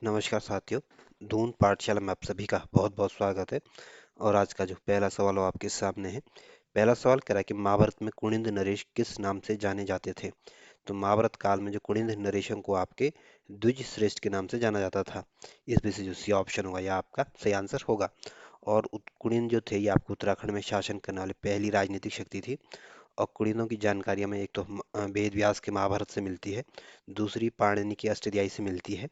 नमस्कार साथियों। दून पाठशाला में आप सभी का बहुत बहुत स्वागत है। और आज का जो पहला सवाल वो आपके सामने है। पहला सवाल कह रहा है कि महाभारत में कुनिंद नरेश किस नाम से जाने जाते थे। तो महाभारत काल में जो कुनिंद नरेशों को आपके द्विज श्रेष्ठ के नाम से जाना जाता था। इसमें से जो सी ऑप्शन होगा यह आपका सही आंसर होगा। और कुनिंद जो थे ये आपको उत्तराखंड में शासन करने वाली पहली राजनीतिक शक्ति थी। और कुलीनों की जानकारी हमें एक तो वेद व्यास के महाभारत से मिलती है, दूसरी पाणिनि की अष्टध्यायी से मिलती है।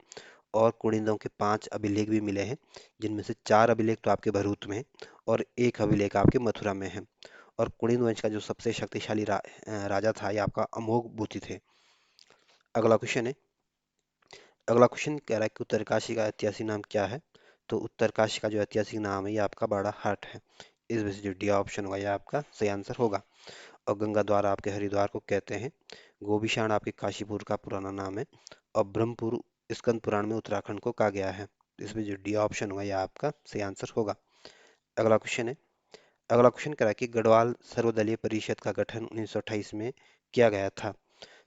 और कुणिदों के 5 अभिलेख भी मिले हैं, जिनमें से 4 अभिलेख तो आपके भरूच में है और एक अभिलेख आपके मथुरा में है। और कुणिद वंश का जो सबसे शक्तिशाली राजा था ये आपका अमोघ भूति थे। अगला क्वेश्चन है। अगला क्वेश्चन कह रहा है कि उत्तरकाशी का ऐतिहासिक नाम क्या है। तो उत्तरकाशी का जो ऐतिहासिक नाम है ये आपका बड़ा हाट है। इस वजह से जो डी ऑप्शन होगा ये आपका सही आंसर होगा। और गंगा द्वार आपके हरिद्वार को कहते हैं। गोभिशाण आपके काशीपुर का पुराना नाम है। और ब्रह्मपुर स्कंद पुराण में उत्तराखंड को कहा गया है। इसमें जो डी ऑप्शन होगा यह आपका सही आंसर होगा। अगला क्वेश्चन है। अगला क्वेश्चन करा कि गढ़वाल सर्वदलीय परिषद का गठन 1928 में किया गया था।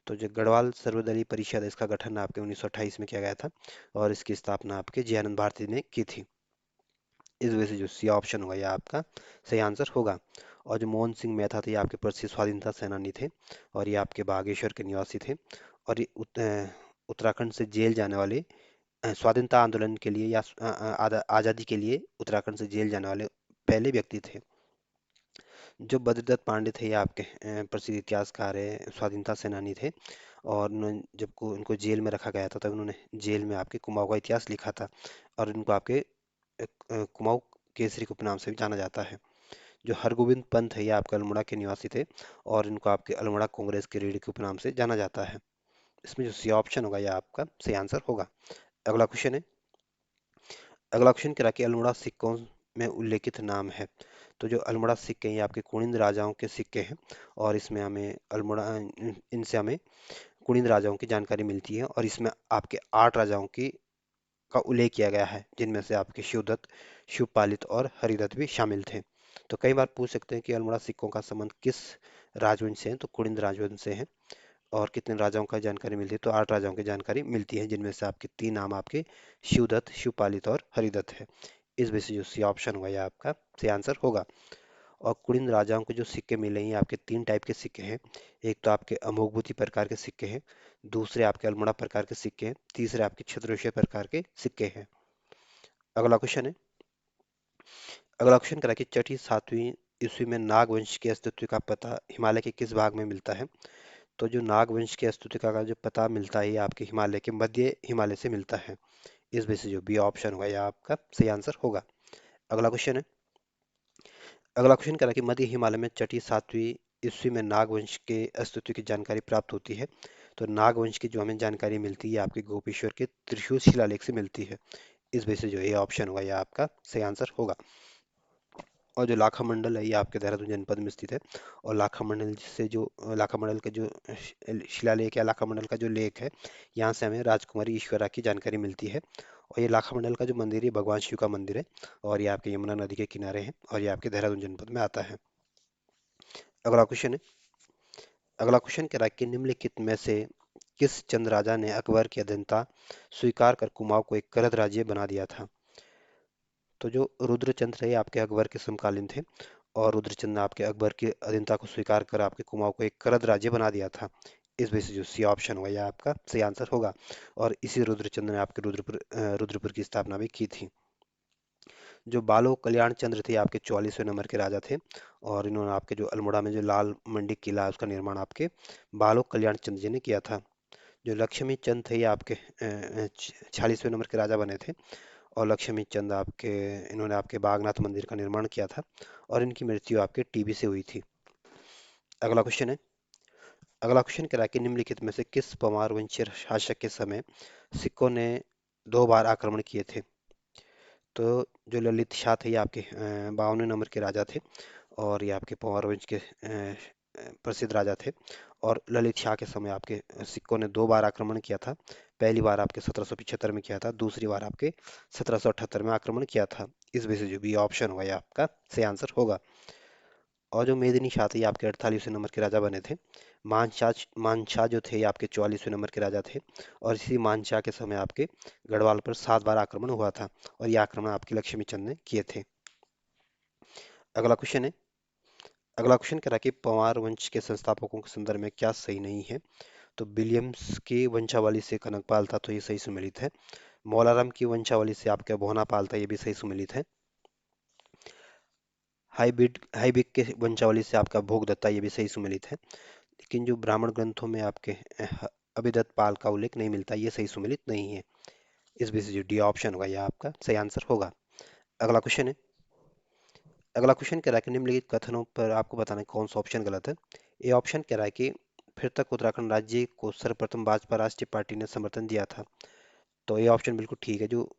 तो जो गढ़वाल सर्वदलीय परिषद है इसका गठन आपके 1928 में किया गया था। और इसकी स्थापना आपके जयानंद भारती ने की थी। इस वजह से जो सी ऑप्शन होगा यह आपका सही आंसर होगा। और जो मोहन सिंह मेहता थे ये आपके प्रसिद्ध स्वाधीनता सेनानी थे। और ये आपके बागेश्वर के निवासी थे। और ये उत्तराखंड से जेल जाने वाले स्वाधीनता आंदोलन के लिए या आज़ादी के लिए उत्तराखंड से जेल जाने वाले पहले व्यक्ति थे। जो बद्रीदत्त पांडे थे ये आपके प्रसिद्ध इतिहासकार है, स्वाधीनता सेनानी थे। और उन्होंने जब को उनको जेल में रखा गया था तब उन्होंने जेल में आपके कुमाऊँ का इतिहास लिखा था। और इनको आपके कुमाऊँ केसरी के उपनाम से भी जाना जाता है। जो हरगोविंद पंत है ये आपके अल्मोड़ा के निवासी थे। और इनको आपके अल्मोड़ा कांग्रेस के रीढ़ के उपनाम से जाना जाता है। इसमें जो सी ऑप्शन होगा यह आपका सही आंसर होगा। अगला क्वेश्चन है। अगला क्वेश्चन कह रहा है कि अल्मोड़ा सिक्कों में उल्लेखित नाम है। तो जो अल्मोड़ा सिक्के हैं ये आपके कुनिंद राजाओं के सिक्के हैं। और इसमें हमें इनसे हमें कुनिंद राजाओं की जानकारी मिलती है। और इसमें आपके 8 राजाओं की का उल्लेख किया गया है, जिनमें से आपके शिवदत्त, शिवपालित और हरिदत्त भी शामिल थे। तो कई बार पूछ सकते हैं कि अल्मोड़ा सिक्कों का संबंध किस राजवंश से है। तो कुनिंद राजवंश से है। और कितने राजाओं का जानकारी मिलती है। तो 8 राजाओं की जानकारी मिलती है, जिनमें से आपके 3 नाम आपके शिवदत्त, शिवपालित और हरिदत्त है। इस वजह से जो सी ऑप्शन होगा यह आपका सही आंसर होगा। और कुलीन राजाओं को जो सिक्के मिले हैं ये आपके 3 टाइप के सिक्के हैं। एक तो आपके अमोघभूति प्रकार के सिक्के हैं, दूसरे आपके अल्मोड़ा प्रकार के सिक्के हैं, तीसरे आपके छत्रछिया प्रकार के सिक्के हैं। अगला क्वेश्चन है। अगला क्वेश्चन करा कि छठी 7वीं ईस्वी में नागवंश के अस्तित्व का पता हिमालय के किस भाग में मिलता है। तो जो नागवंश के अस्तित्व का जो पता मिलता है ये आपके हिमालय के मध्य हिमालय से मिलता है। इस वजह से जो बी ऑप्शन होगा यह आपका सही आंसर होगा। अगला क्वेश्चन है। अगला क्वेश्चन कह रहा है कि मध्य हिमालय में छठी 7वीं ईस्वी में नागवंश के अस्तित्व की जानकारी प्राप्त होती है। तो नागवंश की जो हमें जानकारी मिलती है आपके गोपेश्वर के त्रिशूल शिलालेख से मिलती है। इस वजह से जो ये ऑप्शन होगा यह आपका सही आंसर होगा। और जो लाखा मंडल है ये आपके देहरादून जनपद में स्थित है। और लाखा मंडल से जो लाखा मंडल का जो शिलालेख या लाखा मंडल का जो लेख है यहाँ से हमें राजकुमारी ईश्वरा की जानकारी मिलती है। और ये लाखा मंडल का जो मंदिर है भगवान शिव का मंदिर है। और ये आपके यमुना नदी के किनारे है और ये आपके देहरादून जनपद में आता है। अगला क्वेश्चन है। अगला क्वेश्चन कह रहा है कि निम्नलिखित में से किस चंद राजा ने अकबर की अधीनता स्वीकार कर कुमाऊं को एक करद राज्य बना दिया था। तो जो रुद्रचंद्र है ये आपके अकबर के समकालीन थे। और रुद्रचंद्र ने आपके अकबर की अधीनता को स्वीकार कर आपके कुमाऊं को एक करद राज्य बना दिया था। इस वजह से जो सी ऑप्शन होगा यह आपका सही आंसर होगा। और इसी रुद्रचंद्र ने आपके रुद्रपुर की स्थापना भी की थी। जो बालो कल्याण चंद्र थे आपके 44वें नंबर के राजा थे। और इन्होंने आपके जो अल्मोड़ा में जो लाल मंडी किला है उसका निर्माण आपके बालो कल्याण चंद्र जी ने किया था। जो लक्ष्मी चंद थे ये आपके 46वें नंबर के राजा बने थे। और लक्ष्मी चंद आपके इन्होंने आपके बागनाथ मंदिर का निर्माण किया था। और इनकी मृत्यु आपके टीबी से हुई थी। अगला क्वेश्चन है। अगला क्वेश्चन कह रहा है कि निम्नलिखित में से किस परमार वंशीय शासक के समय सिखों ने 2 बार आक्रमण किए थे। तो जो ललित शाह थे ये आपके 52वें नंबर के राजा थे। और ये आपके पंवार वंश के प्रसिद्ध राजा थे। और ललित शाह के समय आपके सिक्कों ने 2 बार आक्रमण किया था। पहली बार आपके 1775 में किया था, दूसरी बार आपके 1778 में आक्रमण किया था। इस वजह से जो भी ऑप्शन होगा ये आपका सही आंसर होगा। और जो मेदिनी शाह थे ये आपके 48वें नंबर के राजा बने थे। मानशाह जो थे ये आपके 44वें नंबर के राजा थे। और इसी मानशाह के समय आपके गढ़वाल पर 7 बार आक्रमण हुआ था, और ये आक्रमण आपके लक्ष्मी चंद ने किए थे। अगला क्वेश्चन है, अगला क्वेश्चन कह रहा है कि पंवार वंश के संस्थापकों के संदर्भ में क्या सही नहीं है। तो विलियम्स की वंशावली से कनकपाल था, तो ये सही सुमेलित है। मौलाराम की वंशावली से आपका भोनापाल था, ये भी सही सुमेलित है। हाइबिक के वंशावली से आपका भोगदत्ता, ये भी सही सुमेलित है। लेकिन जो ब्राह्मण ग्रंथों में आपके अभिदत्त पाल का उल्लेख नहीं मिलता, ये सही सुमेलित नहीं है। इस वजह से जो डी ऑप्शन होगा यह आपका सही आंसर होगा। अगला क्वेश्चन है, अगला क्वेश्चन कह रहा है कि निम्नलिखित कथनों पर आपको बताना है कौन सा ऑप्शन गलत है। ये ऑप्शन कह रहा है कि फिर तक उत्तराखंड राज्य को सर्वप्रथम भाजपा राष्ट्रीय पार्टी ने समर्थन दिया था। तो ये ऑप्शन बिल्कुल ठीक है। जो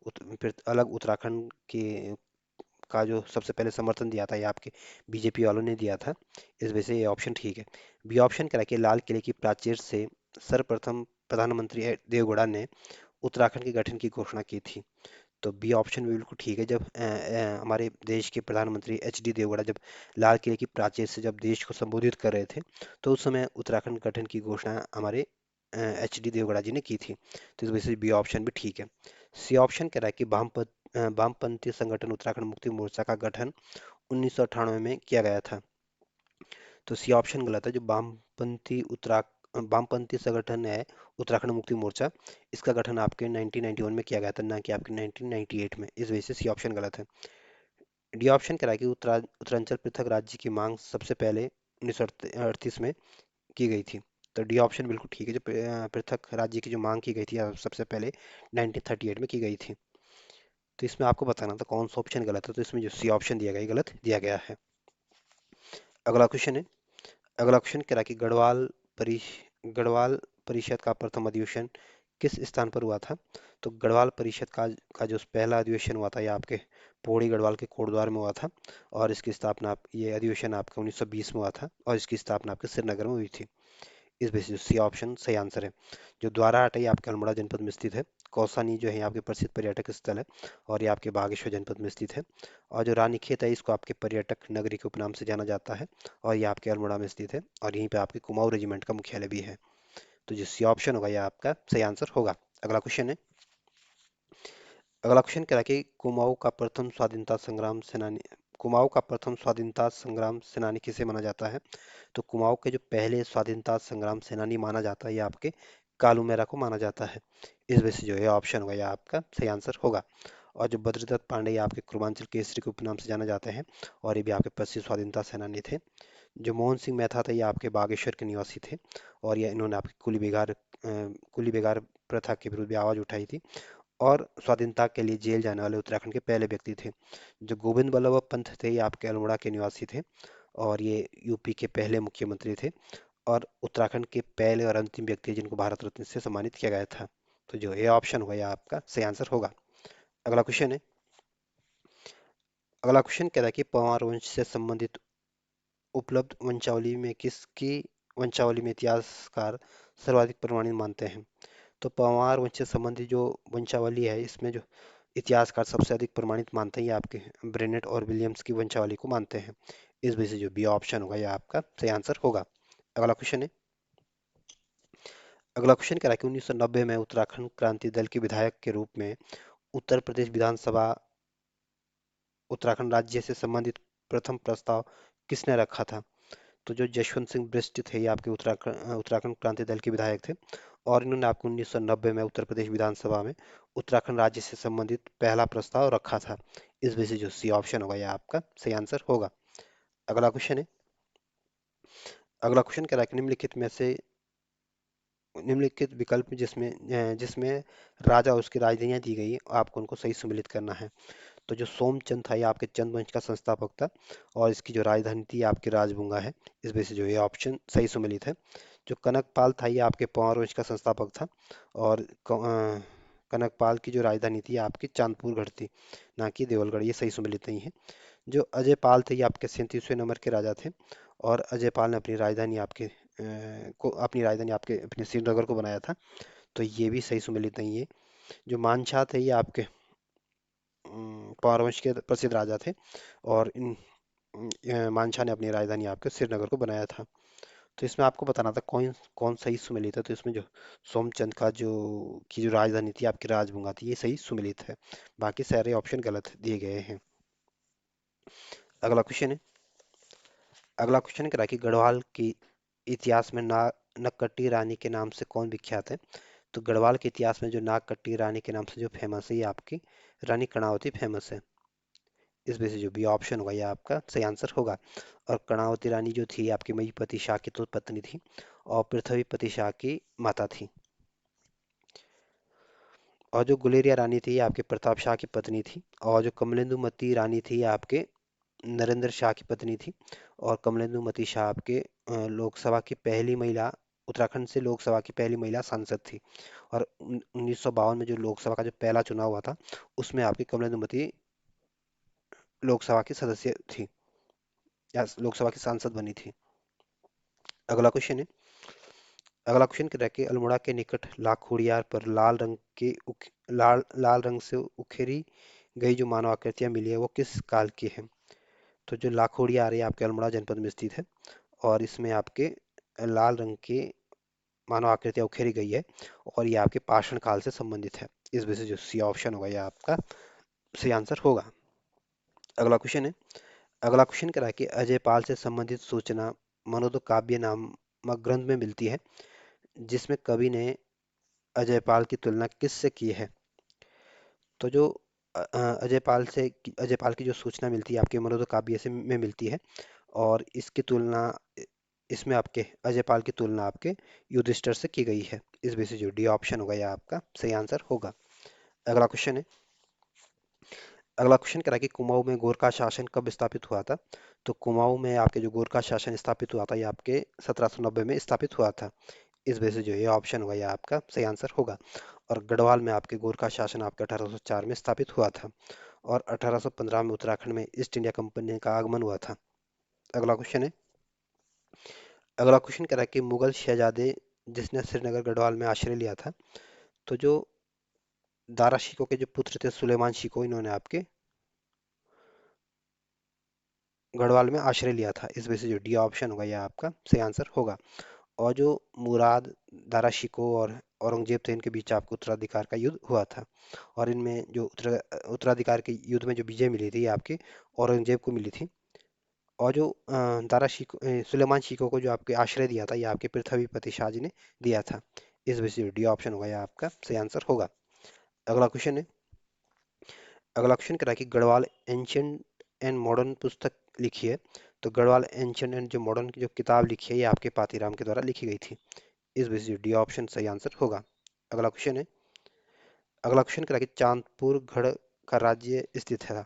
फिर अलग उत्तराखंड के का जो सबसे पहले समर्थन दिया था ये आपके बीजेपी वालों ने दिया था। इस वजह से ये ऑप्शन ठीक है। बी ऑप्शन कह रहा है कि लाल किले की प्राचीर से सर्वप्रथम प्रधानमंत्री देवगौड़ा ने उत्तराखंड के गठन की घोषणा की थी। तो बी ऑप्शन भी बिल्कुल ठीक है। जब हमारे देश के प्रधानमंत्री एच डी देवगौड़ा जब लाल किले की प्राचीर से जब देश को संबोधित कर रहे थे, तो उस समय उत्तराखंड गठन की घोषणा हमारे एच डी देवगौड़ा जी ने की थी। तो इस वजह से बी ऑप्शन भी ठीक है। सी ऑप्शन कह रहा है कि वामपंथी संगठन उत्तराखंड मुक्ति मोर्चा का गठन 1998 में किया गया था। तो सी ऑप्शन गलत है। जो वामपंथी संगठन है उत्तराखंड मुक्ति मोर्चा, इसका गठन आपके 1991 में किया गया था, ना कि आपके 1998 में। इस वजह से सी ऑप्शन गलत है। डी ऑप्शन कह रहा है कि उत्तरांचल पृथक राज्य की मांग सबसे पहले 1938 में की गई थी। तो डी ऑप्शन बिल्कुल ठीक है। जो पृथक राज्य की जो मांग की गई थी सबसे पहले 1938 में की गई थी। तो इसमें आपको बताना था कौन सा ऑप्शन गलत है। तो इसमें जो सी ऑप्शन दिया गया है, गलत दिया गया है। अगला क्वेश्चन है, अगला क्वेश्चन कह रहा है कि गढ़वाल परिषद का प्रथम अधिवेशन किस स्थान पर हुआ था। तो गढ़वाल परिषद का जो पहला अधिवेशन हुआ था, ये आपके पौड़ी गढ़वाल के कोटद्वार में हुआ था। और इसकी स्थापना ये अधिवेशन आपका 1920 में हुआ था, और इसकी स्थापना आपके श्रीनगर में हुई थी। इस बेसिस सी ऑप्शन सही आंसर है। जो द्वाराहाट है ये आपके अल्मोड़ा जनपद में स्थित है। कौसानी जो है ये आपके प्रसिद्ध पर्यटक स्थल है, और ये आपके बागेश्वर जनपद में स्थित है। और जो रानीखेत है इसको आपके पर्यटक नगरी के उपनाम से जाना जाता है, और ये आपके अल्मोड़ा में स्थित है। और यहीं पे आपके कुमाऊं रेजिमेंट का मुख्यालय भी है। तो जो सी ऑप्शन होगा ये आपका सही आंसर होगा। अगला क्वेश्चन है, अगला क्वेश्चन कह रहा है कि कुमाऊं का प्रथम स्वाधीनता संग्राम सेनानी किसे माना जाता है। तो कुमाऊं के जो पहले स्वाधीनता संग्राम सेनानी माना जाता है ये आपके कालू मेरा को माना जाता है। इस वजह से जो है ऑप्शन होगा ये आपका सही आंसर होगा। और जो बद्रीदत्त पांडे ये आपके पूर्वांचल केसरी के उपनाम से जाने जाते हैं, और ये भी आपके प्रसिद्ध स्वाधीनता सेनानी थे। जो मोहन सिंह मेहता थे ये आपके बागेश्वर के निवासी थे, और ये इन्होंने आपकी कुली बेगार प्रथा के विरुद्ध भी आवाज उठाई थी। और स्वाधीनता के लिए जेल जाने वाले उत्तराखंड के पहले व्यक्ति थे। जो गोविंद बल्लभ पंत थे ये आपके अल्मोड़ा के निवासी थे, और ये यूपी के पहले मुख्यमंत्री थे, और उत्तराखंड के पहले और अंतिम व्यक्ति जिनको भारत रत्न से सम्मानित किया गया था। तो जो ये ऑप्शन होगा ये आपका सही आंसर होगा। अगला क्वेश्चन है, अगला क्वेश्चन कह रहा है कि पंवार वंश से संबंधित उपलब्ध वंशावली में किसकी वंशावली में इतिहासकार सर्वाधिक प्रमाणित मानते हैं। तो पंवार वंश से संबंधित जो वंशावली है इसमें जो इतिहासकार सबसे अधिक प्रमाणित मानते हैं ये आपके ब्रेनेट और विलियम्स की वंशावली को मानते हैं। इस वजह से जो बी ऑप्शन होगा ये आपका सही आंसर होगा। अगला क्वेश्चन है, अगला क्वेश्चन कह रहा है कि 1990 में उत्तराखंड क्रांति दल के विधायक के रूप में उत्तर प्रदेश विधानसभा उत्तराखंड राज्य से संबंधित प्रथम प्रस्ताव किसने रखा था। तो जो जशवंत सिंह बिष्ट थे ये आपके उत्तराखंड क्रांति दल के विधायक थे, और इन्होंने आपको 1990 में उत्तर प्रदेश विधानसभा में उत्तराखंड राज्य से संबंधित पहला प्रस्ताव रखा था। इस वजह से जो सी ऑप्शन होगा ये आपका सही आंसर होगा। अगला क्वेश्चन है, अगला क्वेश्चन कह रहा है कि निम्नलिखित विकल्प जिसमें राजा और उसकी राजधानियां दी गई आपको उनको सही सम्मिलित करना है। तो जो सोमचंद था ये आपके चंद वंश का संस्थापक था, और इसकी जो राजधानी थी ये आपकी राजभुंगा है। इस वजह से जो ये ऑप्शन सही सम्मिलित है। जो कनकपाल था ये आपके पंवर वंश का संस्थापक था, और कनकपाल की जो राजधानी थी ये आपकी चांदपुर गढ़ थी, ना कि देवलगढ़। ये सही सम्मिलित नहीं है। जो अजय पाल थे ये आपके 37वें नंबर के राजा थे, और अजय पाल ने अपनी राजधानी आपके अपने श्रीनगर को बनाया था। तो ये भी सही सम्मिलित नहीं है। जो मानशाह थे ये आपके पारवंश के प्रसिद्ध राजा थे, और मानशाह ने अपनी राजधानी आपके श्रीनगर को बनाया था। तो इसमें आपको बताना था कौन कौन सही सुमेलित है। तो इसमें जो सोमचंद का जो राजधानी थी आपकी राजभुंगा थी, ये सही सुमेलित है। बाकी सारे ऑप्शन गलत दिए गए हैं। अगला क्वेश्चन है। अगला क्वेश्चन कह रहा है कि गढ़वाल के इतिहास में ना नक्कट्टी रानी के नाम से कौन विख्यात है। तो गढ़वाल के इतिहास में जो नागकट्टी रानी के नाम से जो फेमस है, ये आपकी रानी कर्णावती फेमस है। इस वजह से जो बी ऑप्शन होगा ये आपका सही आंसर होगा। और कर्णावती रानी जो थी आपकी महीपति शाह की तो पत्नी थी, और पृथ्वीपति शाह की माता थी। और जो गुलेरिया रानी थी ये आपके प्रताप शाह की पत्नी थी। और जो कमलेंदुमती रानी थी ये आपके नरेंद्र शाह की पत्नी थी। और कमलेंदुमती शाह आपके लोकसभा की पहली महिला, उत्तराखंड से लोकसभा की पहली महिला सांसद थी। और 1952 में जो लोकसभा का जो पहला चुनाव हुआ था, उसमें आपकी कमलेंदुमती लोकसभा की सदस्य थी, या लोकसभा की सांसद बनी थी। अगला क्वेश्चन है। अगला क्वेश्चन कह रहा है कि अल्मोड़ा के निकट लाखोड़ियार पर लाल रंग से उकेरी गई जो मानव आकृतियां मिली है, वो किस काल की है। तो जो लाखोड़ियार है आपके अल्मोड़ा जनपद में स्थित है, और इसमें आपके लाल रंग की मानव आकृतियां उकेरी गई है, और ये आपके पाषाण काल से संबंधित है। इस वजह से जो सी ऑप्शन होगा ये आपका सही आंसर होगा। अगला क्वेश्चन है। अगला क्वेश्चन कह रहा है कि अजय पाल से संबंधित सूचना मनोदो काव्य नामक ग्रंथ में मिलती है, जिसमें कवि ने अजय पाल की तुलना किससे की है। तो जो अजय पाल की जो सूचना मिलती है आपके मनोदो काव्य से में मिलती है, और इसकी तुलना इसमें आपके अजय पाल की तुलना आपके युधिष्ठिर से की गई है। इस वजह से जो डी ऑप्शन होगा यह आपका सही आंसर होगा। अगला क्वेश्चन है। अगला क्वेश्चन कह रहा है कि कुमाऊं में गोरखा शासन कब स्थापित हुआ था। तो कुमाऊं में आपके जो गोरखा शासन स्थापित हुआ था, ये आपके 1790 में स्थापित हुआ था। इस वजह से जो ये ऑप्शन होगा ये आपका सही आंसर होगा। और गढ़वाल में आपके गोरखा शासन आपके 1804 में स्थापित हुआ था। और 1815 में उत्तराखंड में ईस्ट इंडिया कंपनी का आगमन हुआ था। अगला क्वेश्चन है। अगला क्वेश्चन कह रहा है कि मुगल शहजादे जिसने श्रीनगर गढ़वाल में आश्रय लिया था, तो जो दारा शिकोह के जो पुत्र थे सुलेमान शिकोह, इन्होंने आपके गढ़वाल में आश्रय लिया था। इस वजह से जो डी ऑप्शन होगा यह आपका सही आंसर होगा। और जो मुराद, दारा शिकोह और औरंगजेब थे, इनके बीच आपको उत्तराधिकार का युद्ध हुआ था। और इनमें जो उत्तराधिकार के युद्ध में जो विजय मिली थी ये आपके औरंगजेब को मिली थी। और जो सुलेमान शिकोह को जो आपके आश्रय दिया था, ये आपके पृथ्वीपति शाह जी ने दिया था। इस वजह से डी ऑप्शन होगा यह आपका सही आंसर होगा। अगला क्वेश्चन है। अगला क्वेश्चन कह रहा है कि गढ़वाल एंशियंट एंड मॉडर्न पुस्तक लिखी है। तो गढ़वाल एंशियंट एंड जो मॉडर्न की जो किताब लिखी है, ये आपके पातीराम के द्वारा लिखी गई थी। इस वजह से डी ऑप्शन सही आंसर होगा। अगला क्वेश्चन है। अगला क्वेश्चन कह रहा है कि चांदपुर गढ़ का राज्य स्थित है।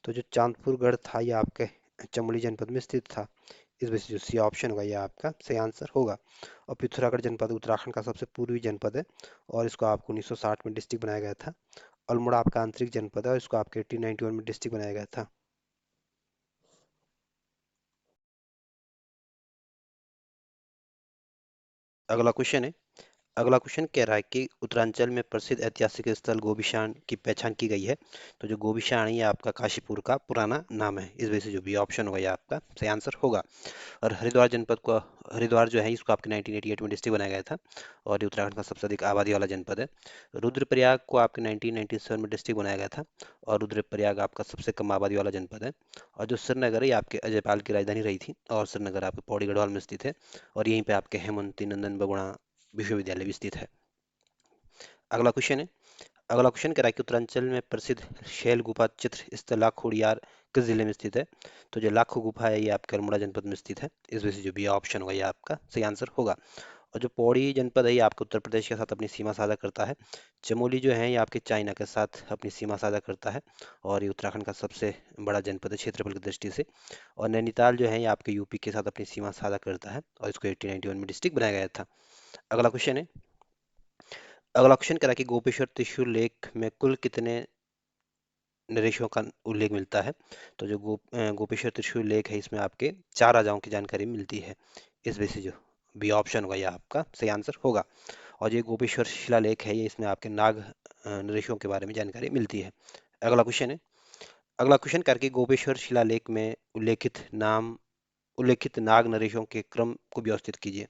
तो जो चांदपुर गढ़ था ये आपके चमोली जनपद में स्थित था। इस वजह से जो सी ऑप्शन होगा ये आपका सही आंसर होगा। और पिथौरागढ़ जनपद उत्तराखंड का सबसे पूर्वी जनपद है, और इसको आपको 1960 में डिस्ट्रिक्ट बनाया गया था। अल्मोड़ा आपका आंतरिक जनपद है, और इसको आपके 1891 में डिस्ट्रिक्ट बनाया गया था। अगला क्वेश्चन है। अगला क्वेश्चन कह रहा है कि उत्तरांचल में प्रसिद्ध ऐतिहासिक स्थल गोबिशान की पहचान की गई है। तो जो गोबिशान है ये आपका काशीपुर का पुराना नाम है। इस वजह से जो बी ऑप्शन होगा ये आपका सही आंसर होगा। और हरिद्वार जो है इसको आपके 1988 में डिस्ट्रिक्ट बनाया गया था, और ये उत्तराखंड का सबसे अधिक आबादी वाला जनपद है। रुद्रप्रयाग को आपके 1997 में डिस्ट्रिक्ट बनाया गया था, और रुद्रप्रयाग आपका सबसे कम आबादी वाला जनपद है। और जो श्रीनगर है ये आपके अजयपाल की राजधानी रही थी, और श्रीनगर आपके पौड़ी गढ़वाल में स्थित है। और यहीं पे आपके हेमंती नंदन बगुड़ा विश्वविद्यालय भी स्थित है। अगला क्वेश्चन है। अगला क्वेश्चन कह रहा है कि उत्तरांचल में प्रसिद्ध शैल गुफा चित्र स्थल लाखोड़ियार किस जिले में स्थित है। तो जो लाखो गुफा है ये आपके अल्मोड़ा जनपद में स्थित है। इस वजह से जो बी ऑप्शन होगा ये आपका सही आंसर होगा। और जो पौड़ी जनपद है ये आपके उत्तर प्रदेश के साथ अपनी सीमा साझा करता है। चमोली जो है ये आपके चाइना के साथ अपनी सीमा साझा करता है, और ये उत्तराखंड का सबसे बड़ा जनपद है क्षेत्रफल की दृष्टि से। और नैनीताल जो है ये आपके यूपी के साथ अपनी सीमा साझा करता है, और इसको 1891 में डिस्ट्रिक्ट बनाया गया था। अगला क्वेश्चन है। अगला क्वेश्चन कह रहा है कि गोपेश्वर त्रिशूल लेख में कुल कितने नरेशों का उल्लेख मिलता है। तो जो गोपेश्वर त्रिशूल लेख है, इसमें आपके 4 राजाओं की जानकारी मिलती है। इस वजह से जो बी ऑप्शन होगा यह आपका सही आंसर होगा। और ये गोपेश्वर शिलालेख है, ये इसमें आपके नाग नरेशों के बारे में जानकारी मिलती है। अगला क्वेश्चन है। अगला क्वेश्चन करके गोपेश्वर शिलालेख में उल्लेखित नाग नरेशों के क्रम को व्यवस्थित कीजिए।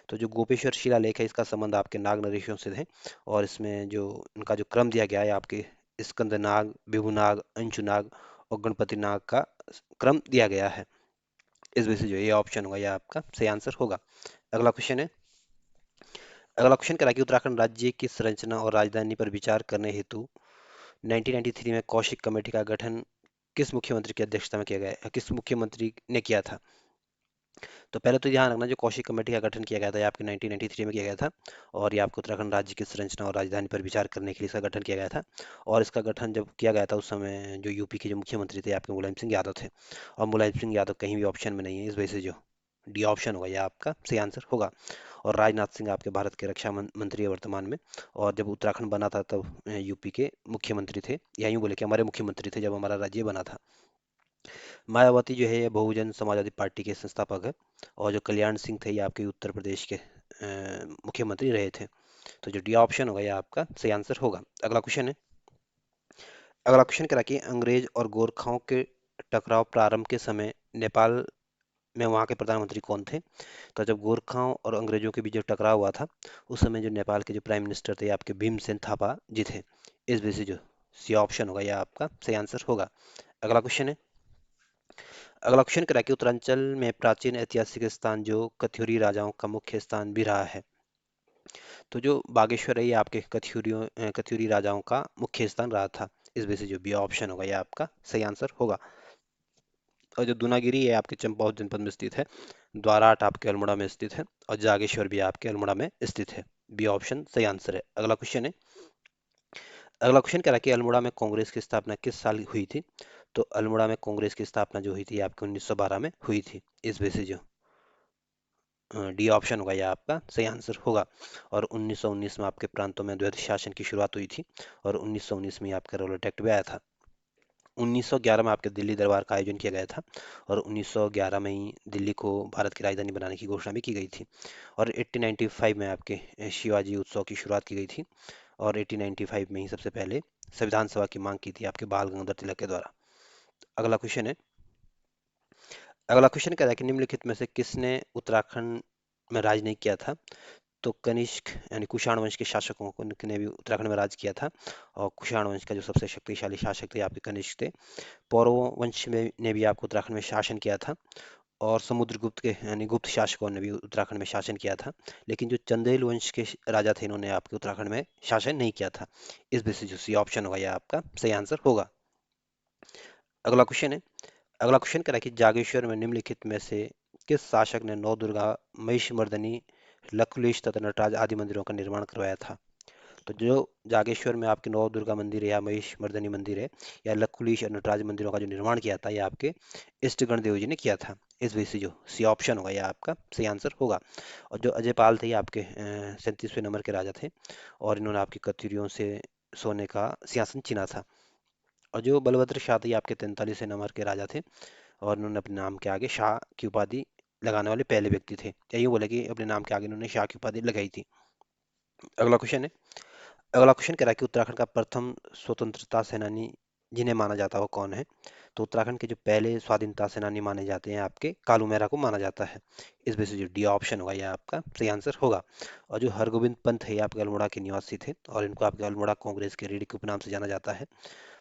तो जो गोपेश्वर शिलालेख है इसका संबंध आपके नाग नरेशों से है, और इसमें जो इनका जो क्रम दिया गया है आपके स्कंदनाग, विभुनाग, अंशुनाग और गणपति नाग का क्रम दिया गया है। इस वजह से जो ये ऑप्शन होगा, यह आपका सही आंसर होगा। अगला क्वेश्चन है, अगला क्वेश्चन करा कि उत्तराखंड राज्य की संरचना और राजधानी पर विचार करने हेतु 1993 में कौशिक कमेटी का गठन किस मुख्यमंत्री की अध्यक्षता में किया गया, किस मुख्यमंत्री ने किया था? तो पहले तो ध्यान रखना, जो कौशिक कमेटी का गठन किया गया था ये आपके 1993 में किया गया था, और ये आपको उत्तराखंड राज्य की संरचना और राजधानी पर विचार करने के लिए इसका गठन किया गया था। और इसका गठन जब किया गया था उस समय जो यूपी के जो मुख्यमंत्री थे आपके मुलायम सिंह यादव थे, और मुलायम सिंह यादव कहीं भी ऑप्शन में नहीं है, इस वजह से जो डी ऑप्शन होगा यह आपका सही आंसर होगा। और राजनाथ सिंह आपके भारत के रक्षा मंत्री है वर्तमान में, और जब उत्तराखंड बना था तब यूपी के मुख्यमंत्री थे, या यूँ बोले कि हमारे मुख्यमंत्री थे जब हमारा राज्य बना था। मायावती जो है ये बहुजन समाजवादी पार्टी के संस्थापक है, और जो कल्याण सिंह थे ये आपके उत्तर प्रदेश के मुख्यमंत्री रहे थे। तो जो डी ऑप्शन होगा ये आपका सही आंसर होगा। अगला क्वेश्चन है, अगला क्वेश्चन करा कि अंग्रेज और गोरखाओं के टकराव प्रारंभ के समय नेपाल में वहाँ के प्रधानमंत्री कौन थे? तो जब गोरखाओं और अंग्रेजों के बीच जो टकराव हुआ था उस समय जो नेपाल के जो प्राइम मिनिस्टर थे आपके भीमसेन थापा जी थे। इस वजह से जो सी ऑप्शन होगा यह आपका सही आंसर होगा। अगला क्वेश्चन है, अगला क्वेश्चन करा कि उत्तरांचल में प्राचीन ऐतिहासिक स्थान जो कत्यूरी राजाओं का मुख्य स्थान भी रहा है। तो जो बागेश्वर है ये आपके कत्यूरी राजाओं का मुख्य स्थान रहा था। इस वजह से जो बी ऑप्शन होगा यह आपका सही आंसर होगा। और जो दूनागिरी है आपके चंपावत जनपद में स्थित है, द्वाराट आपके अल्मोड़ा में स्थित है, और जागेश्वर भी आपके अल्मोड़ा में स्थित है। बी ऑप्शन सही आंसर है। अगला क्वेश्चन है, अगला क्वेश्चन कह रहा है कि अल्मोड़ा में कांग्रेस की स्थापना किस साल हुई थी? तो अल्मोड़ा में कांग्रेस की स्थापना जो हुई थी आपके 1912 में हुई थी। इस वजह से जो डी ऑप्शन होगा यह आपका सही आंसर होगा। और 1919 में आपके प्रांतों में द्वैध शासन की शुरुआत हुई थी, और 1919 में आपका रोलेट एक्ट भी आया था। 1911 में आपके दिल्ली दरबार का आयोजन किया गया था, और 1911 में ही दिल्ली को भारत की राजधानी बनाने की घोषणा भी की गई थी। और 1895 में आपके शिवाजी उत्सव की शुरुआत की गई थी, और 1895 में ही सबसे पहले संविधान सभा की मांग की थी आपके बाल गंगाधर तिलक के द्वारा। अगला क्वेश्चन है, अगला क्वेश्चन कह रहा है कि निम्नलिखित में से किसने उत्तराखंड में राज नहीं किया था? तो कनिष्क यानी कुषाण वंश के शासकों को ने भी उत्तराखंड में राज किया था, और कुषाण वंश का जो सबसे शक्तिशाली शासक थे आपके कनिष्क थे। पौरव वंश में ने भी आपको उत्तराखंड में शासन किया था, और समुद्रगुप्त के यानी गुप्त शासकों ने भी उत्तराखंड में शासन किया था। लेकिन जो चंदेल वंश के राजा थे इन्होंने आपके उत्तराखंड में शासन नहीं किया था। इस वजह से जो सी ऑप्शन होगा यह आपका सही आंसर होगा। अगला क्वेश्चन है, अगला क्वेश्चन कह रहा है कि जागेश्वर में निम्नलिखित में से किस शासक ने नौ दुर्गा, महिषमर्दनी, लकुलिश तथा नटराज आदि मंदिरों का निर्माण करवाया था? तो जो जागेश्वर में आपके नौ दुर्गा मंदिर है या महिषमर्दनी मंदिर है या लकुलिश और नटराज मंदिरों का जो निर्माण किया था यह आपके इष्टगण देव जी ने किया था। इस वजह से जो सी ऑप्शन होगा यह आपका सही आंसर होगा। और जो अजय पाल थे ये आपके 37वें नंबर के राजा थे, और इन्होंने आपकी कत्यूरियों से सोने का सिंहासन चीना था। और जो बलभद्र शाह थे ये आपके 43वें नंबर के राजा थे, और इन्होंने अपने नाम के आगे शाह की उपाधि लगाने वाले पहले व्यक्ति थे, या यूँ बोले कि अपने नाम के आगे इन्होंने शाह की उपाधि लगाई थी। अगला क्वेश्चन है, अगला क्वेश्चन कह रहा है कि उत्तराखंड का प्रथम स्वतंत्रता सेनानी जिन्हें माना जाता है वो कौन है? तो उत्तराखंड के जो पहले स्वाधीनता सेनानी माने जाते हैं आपके कालू मेहरा को माना जाता है। इस वजह से जो डी ऑप्शन होगा यह आपका सही आंसर होगा। और जो हरगोविंद पंत है ये आपके अल्मोड़ा के निवासी थे, और इनको आपके अल्मोड़ा कांग्रेस के रीढ़ के उपनाम से जाना जाता है।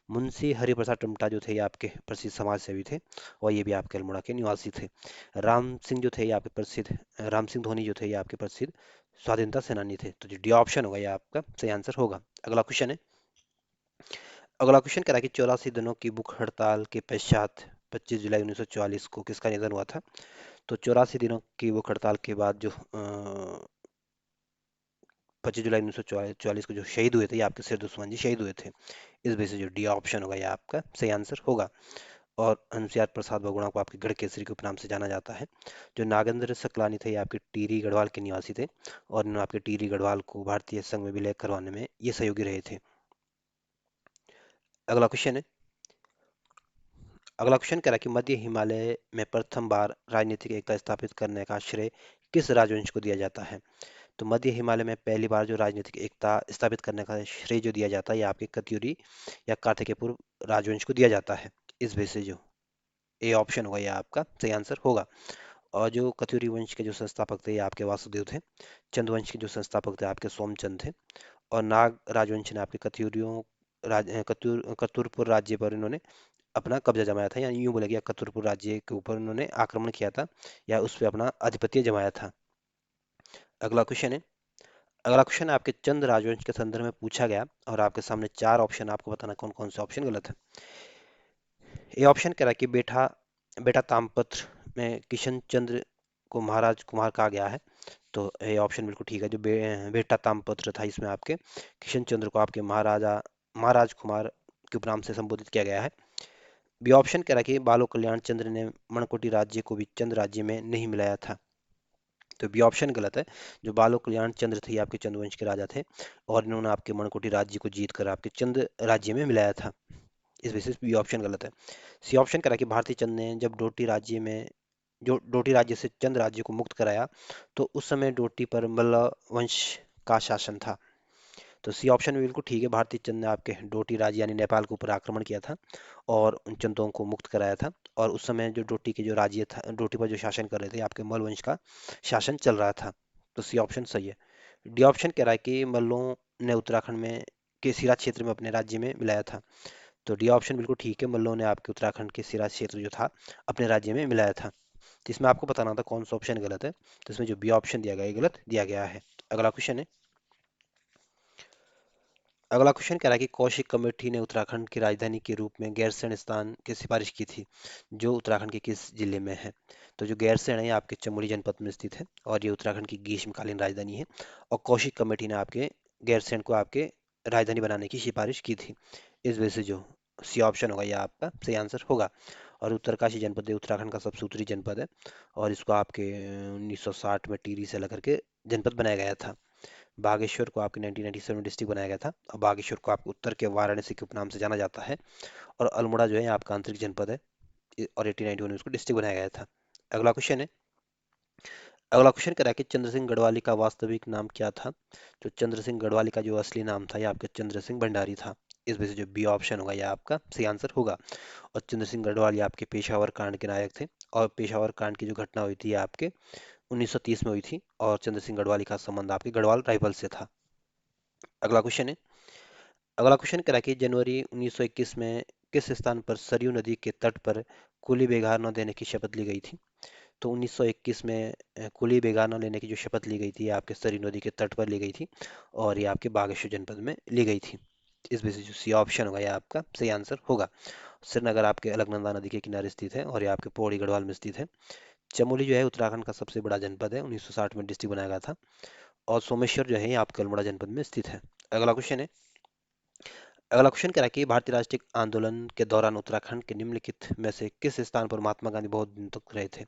मुंशी हरिप्रसाद टमटा जो थे ये आपके प्रसिद्ध समाज सेवी थे, और ये भी आपके अल्मोड़ा के निवासी थे। राम सिंह जो थे ये आपके प्रसिद्ध राम सिंह धोनी जो थे ये आपके प्रसिद्ध स्वाधीनता सेनानी थे। तो जो डी ऑप्शन होगा ये आपका सही आंसर होगा। अगला क्वेश्चन है, अगला क्वेश्चन कह रहा है कि 84 दिनों की भूख हड़ताल के पश्चात 25 जुलाई 1944 को किसका निधन हुआ था? तो 84 दिनों की भूख हड़ताल के बाद जो 25 जुलाई 1944 को जो शहीद हुए थे ये आपके सिर दुश्मन जी शहीद हुए थे। इस वजह से जो डी ऑप्शन होगा ये आपका सही आंसर होगा। और हंसियार प्रसाद बहुगुणा को आपके गढ़ केसरी के उपनाम से जाना जाता है। जो नागेंद्र सकलानी थे ये आपके टिहरी गढ़वाल के निवासी थे, और इन्होंने आपके टिहरी गढ़वाल को भारतीय संघ में विलय करवाने में ये सहयोगी रहे थे। अगला क्वेश्चन है, अगला क्वेश्चन कह रहा है कि मध्य हिमालय में प्रथम बार राजनीतिक एकता स्थापित करने का श्रेय किस राजवंश को दिया जाता है? तो मध्य हिमालय में पहली बार जो राजनीतिक एकता स्थापित करने का श्रेय जो दिया जाता है ये आपके कत्यूरी या कार्तिकेय पूर्व राजवंश को दिया जाता है। इस वजह से जो ए ऑप्शन होगा ये आपका सही आंसर होगा। और जो कत्यूरी वंश के जो संस्थापक थे ये आपके वासुदेव थे। चंद वंश के जो संस्थापक थे आपके सोमचंद थे। और नाग राजवंश ने आपके कतुरपुर राज्य पर इन्होंने अपना कब्जा जमाया था, यानी यूं बोला गया कतुरपुर राज्य के ऊपर उन्होंने आक्रमण किया था या उस पर अपना आधिपत्य जमाया था। अगला क्वेश्चन है। अगला क्वेश्चन आपके चंद राजवंश के संदर्भ में पूछा गया और आपके सामने चार ऑप्शन, आपको बताना कौन कौन से ऑप्शन गलत है। ये ऑप्शन कह रहा है कि बेटा बेटा तामपत्र में किशन चंद्र को महाराज कुमार कहा गया है। तो ये ऑप्शन बिल्कुल ठीक है। जो बेटा तामपत्र था इसमें आपके किशन चंद्र को आपके महाराज कुमार के उपनाम से संबोधित किया गया है। बी ऑप्शन कह रहा है कि बालो कल्याण चंद्र ने मणकोटी राज्य को भी चंद राज्य में नहीं मिलाया था। तो बी ऑप्शन गलत है। जो बालो कल्याण चंद्र थे ये आपके चंद्रवंश के राजा थे और इन्होंने आपके मणकोटी राज्य को जीत कर आपके चंद राज्य में मिलाया था। इस वजह से बी ऑप्शन गलत है। सी ऑप्शन कह रहा है कि भारतीय चंद ने जब डोटी राज्य से चंद राज्य को मुक्त कराया तो उस समय डोटी पर मल्ल वंश का शासन था। तो सी ऑप्शन भी बिल्कुल ठीक है। भारतीय चंद ने आपके डोटी राज्य यानी नेपाल के ऊपर आक्रमण किया था और उन चंदों को मुक्त कराया था। और उस समय जो डोटी के जो राज्य था, डोटी पर जो शासन कर रहे थे आपके मल्ल वंश का शासन चल रहा था। तो सी ऑप्शन सही है। डी ऑप्शन कह रहा है कि मल्लों ने उत्तराखंड में के सिरा क्षेत्र में अपने राज्य में मिलाया था। तो डी ऑप्शन बिल्कुल ठीक है। मल्लों ने आपके उत्तराखंड के सिरा क्षेत्र जो था अपने राज्य में मिलाया था। तो इसमें आपको बताना था कौन सा ऑप्शन गलत है। तो इसमें जो बी ऑप्शन दिया गया है गलत दिया गया है। अगला क्वेश्चन है। अगला क्वेश्चन कह रहा है कि कौशिक कमेटी ने उत्तराखंड की राजधानी के रूप में गैरसैंण स्थान की सिफारिश की थी, जो उत्तराखंड के किस जिले में है। तो जो गैरसैंण है ये आपके चमोली जनपद में स्थित है और ये उत्तराखंड की ग्रीष्मकालीन राजधानी है। और कौशिक कमेटी ने आपके गैरसैंण को आपके राजधानी बनाने की सिफारिश की थी। इस वजह से जो सी ऑप्शन होगा यह आपका सही आंसर होगा। और उत्तरकाशी जनपद उत्तराखंड का सबसे उत्तरी जनपद है और इसको आपके 1960 में टिहरी से अलग करके जनपद बनाया गया था। बागेश्वर को आपके 1997 में डिस्ट्रिक्ट बनाया गया था और बागेश्वर को आपको उत्तर के वाराणसी के उपनाम से जाना जाता है। और अल्मोड़ा जो है आपका आंतरिक जनपद है और 1891 में उसको डिस्ट्रिक्ट बनाया गया था। अगला क्वेश्चन है। अगला क्वेश्चन कह रहा है कि चंद्र सिंह गढ़वाली का वास्तविक नाम क्या था। तो चंद्र सिंह गढ़वाली का जो असली नाम था यह आपका चंद्र सिंह भंडारी था। इस वजह से जो बी ऑप्शन होगा यह आपका सही आंसर होगा। और चंद्र सिंह गढ़वाली आपके पेशावर कांड के नायक थे और पेशावर कांड की जो घटना हुई थी आपके 1930 में हुई थी और चंद्र सिंह गढ़वाली का संबंध आपके गढ़वाल राइफल से था। अगला क्वेश्चन है। अगला क्वेश्चन कह रहा है कि जनवरी 1921 में किस स्थान पर सरयू नदी के तट पर कुली बेगार न देने की शपथ ली गई थी। तो 1921 में कुली बेगार न लेने की जो शपथ ली गई थी ये आपके सरयू नदी के तट पर ली गई थी और ये आपके बागेश्वर जनपद में ली गई थी। इस वजह से जो सी ऑप्शन होगा ये आपका सही आंसर होगा। श्रीनगर आपके अलकनंदा नदी के किनारे स्थित है और ये आपके पौड़ी गढ़वाल में स्थित है। चमोली जो है उत्तराखंड का सबसे बड़ा जनपद है, 1960 में डिस्ट्रिक्ट बनाया गया था। और सोमेश्वर जो है ये आपके अल्मोड़ा जनपद में स्थित है। अगला क्वेश्चन है। अगला क्वेश्चन कह रहा है कि भारतीय राष्ट्रीय आंदोलन के दौरान उत्तराखंड के निम्नलिखित में से किस स्थान पर महात्मा गांधी बहुत दिन तक रहे थे।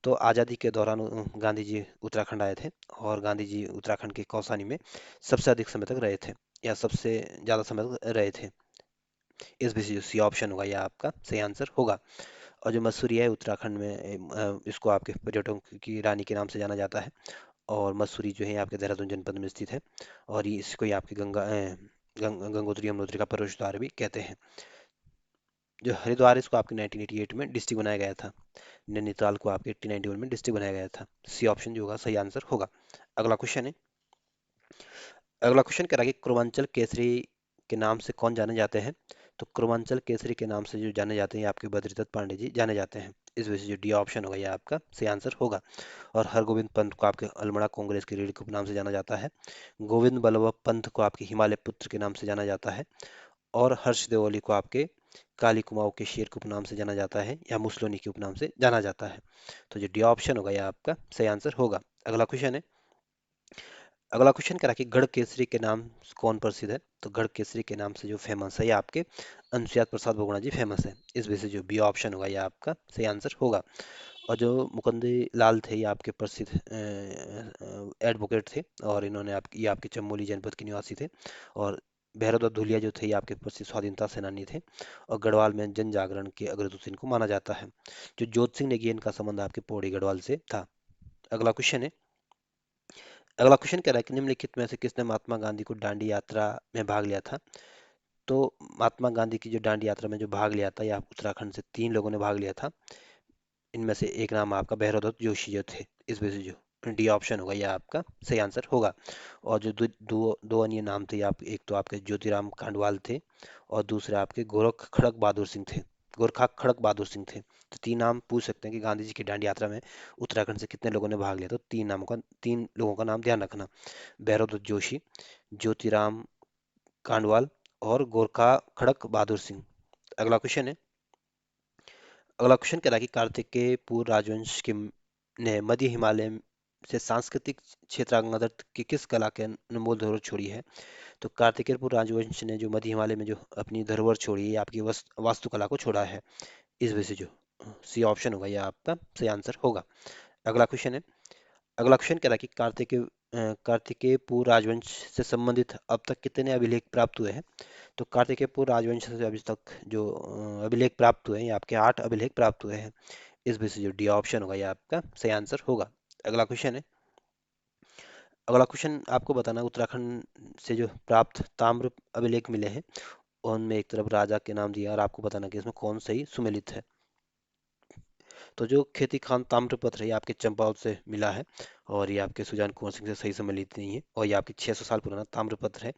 तो आज़ादी के दौरान गांधी जी उत्तराखंड आए थे और गांधी जी उत्तराखंड के कौसानी में सबसे अधिक समय तक रहे थे या सबसे ज़्यादा समय तक रहे थे। इस वजह से सी ऑप्शन होगा यह आपका सही आंसर होगा। और जो मसूरी है उत्तराखंड में इसको आपके पर्यटकों की रानी के नाम से जाना जाता है। और मसूरी जो है आपके देहरादून जनपद में स्थित है और ये इसको ही आपके गंगोत्री यमुनोत्री का प्रवेश द्वार भी कहते हैं। जो हरिद्वार है इसको आपके 1988 में डिस्ट्रिक्ट बनाया गया था। नैनीताल को आपके 1891 में डिस्ट्रिक्ट बनाया गया था। सी ऑप्शन जो होगा सही आंसर होगा। अगला क्वेश्चन है। अगला क्वेश्चन कह रहा है कि पूर्वांचल केसरी के नाम से कौन जाने जाते हैं। तो पूर्वांचल केसरी के नाम से जो जाने जाते हैं ये आपके बद्रीदत्त पांडे जी जाने जाते हैं। इस वजह से जो डी ऑप्शन होगा ये आपका सही आंसर होगा। और हरगोविंद पंत को आपके अल्मोड़ा कांग्रेस के रीढ़ के नाम से जाना जाता है। गोविंद बल्लभ पंत को आपके हिमालय पुत्र के नाम से जाना जाता है। और हर्ष देओली को आपके काली कुमाऊं के शेर के उपनाम से जाना जाता है या मुसलोनी के उपनाम से जाना जाता है। तो जो डी ऑप्शन होगा यह आपका सही आंसर होगा। अगला क्वेश्चन है। अगला क्वेश्चन कह रहा है कि गढ़ केसरी के नाम से कौन प्रसिद्ध है। तो गढ़ केसरी के नाम से जो फेमस है ये आपके अनुसुया प्रसाद बहुगुणा जी फेमस है। इस वजह से जो बी ऑप्शन होगा यह आपका सही आंसर होगा। और जो मुकुंदी लाल थे ये आपके प्रसिद्ध एडवोकेट थे और इन्होंने ये आपके चमोली जनपद के निवासी थे। और भैरवदत्त धुलिया जो थे ये आपके प्रसिद्ध स्वाधीनता सेनानी थे और गढ़वाल में जन जागरण के अग्रदूत इनको माना जाता है। जो जोत सिंह नेगी इनका संबंध आपके पौड़ी गढ़वाल से था। अगला क्वेश्चन है। अगला क्वेश्चन कह रहा है कि निम्नलिखित में से किसने महात्मा गांधी को दांडी यात्रा में भाग लिया था। तो महात्मा गांधी की जो दांडी यात्रा में जो भाग लिया था, या उत्तराखंड से 3 लोगों ने भाग लिया था। इनमें से एक नाम आपका भैरवदत्त जोशी जो थे। इस वजह से जो डी ऑप्शन होगा यह आपका सही आंसर होगा। और जो दो दो, दो अन्य नाम थे, आप एक तो आपके ज्योतिराम कांडवाल थे और दूसरे आपके गोरख खड़क बहादुर सिंह थे। गोरखा खड़क बहादुर सिंह थे। तो 3 नाम पूछ सकते हैं कि गांधी जी की दांडी यात्रा में उत्तराखंड से कितने लोगों ने भाग लिया। तो 3 लोगों का नाम ध्यान रखना। भैरवदत्त जोशी, ज्योतिराम कांडवाल और गोरखा खड़क बहादुर सिंह। अगला क्वेश्चन है। अगला क्वेश्चन कह रहा है कि कार्तिकेय पूर्व राजवंश के ने मध्य हिमालय से सांस्कृतिक क्षेत्रांगद की किस कला के अनमोल धरोहर छोड़ी है। तो कार्तिकेय राजवंश ने जो मध्य हिमालय में जो अपनी धरोहर छोड़ी है, आपकी वास्तुकला को छोड़ा है। इस वजह से जो सी ऑप्शन होगा यह आपका सही आंसर होगा। अगला क्वेश्चन है। अगला क्वेश्चन कह रहा है कि कार्तिकेयपुर राजवंश से संबंधित अब तक कितने अभिलेख प्राप्त हुए हैं। तो कार्तिकेयपुर राजवंश से अभी तक जो अभिलेख प्राप्त हुए हैं, ये आपके 8 अभिलेख प्राप्त हुए हैं। इस वजह से जो डी ऑप्शन होगा ये आपका सही आंसर होगा। अगला क्वेश्चन है। अगला क्वेश्चन आपको बताना है, उत्तराखंड से जो प्राप्त ताम्र अभिलेख मिले हैं उनमें एक तरफ राजा के नाम दिया और आपको बताना कि इसमें कौन सही सुमेलित है। तो जो खेती खान ताम्रपत्र है ये आपके चंपावत से मिला है और ये आपके सुजान कुंवर सिंह से सही सम्मिलित नहीं है और ये आपके 600 साल पुराना ताम्रपत्र है।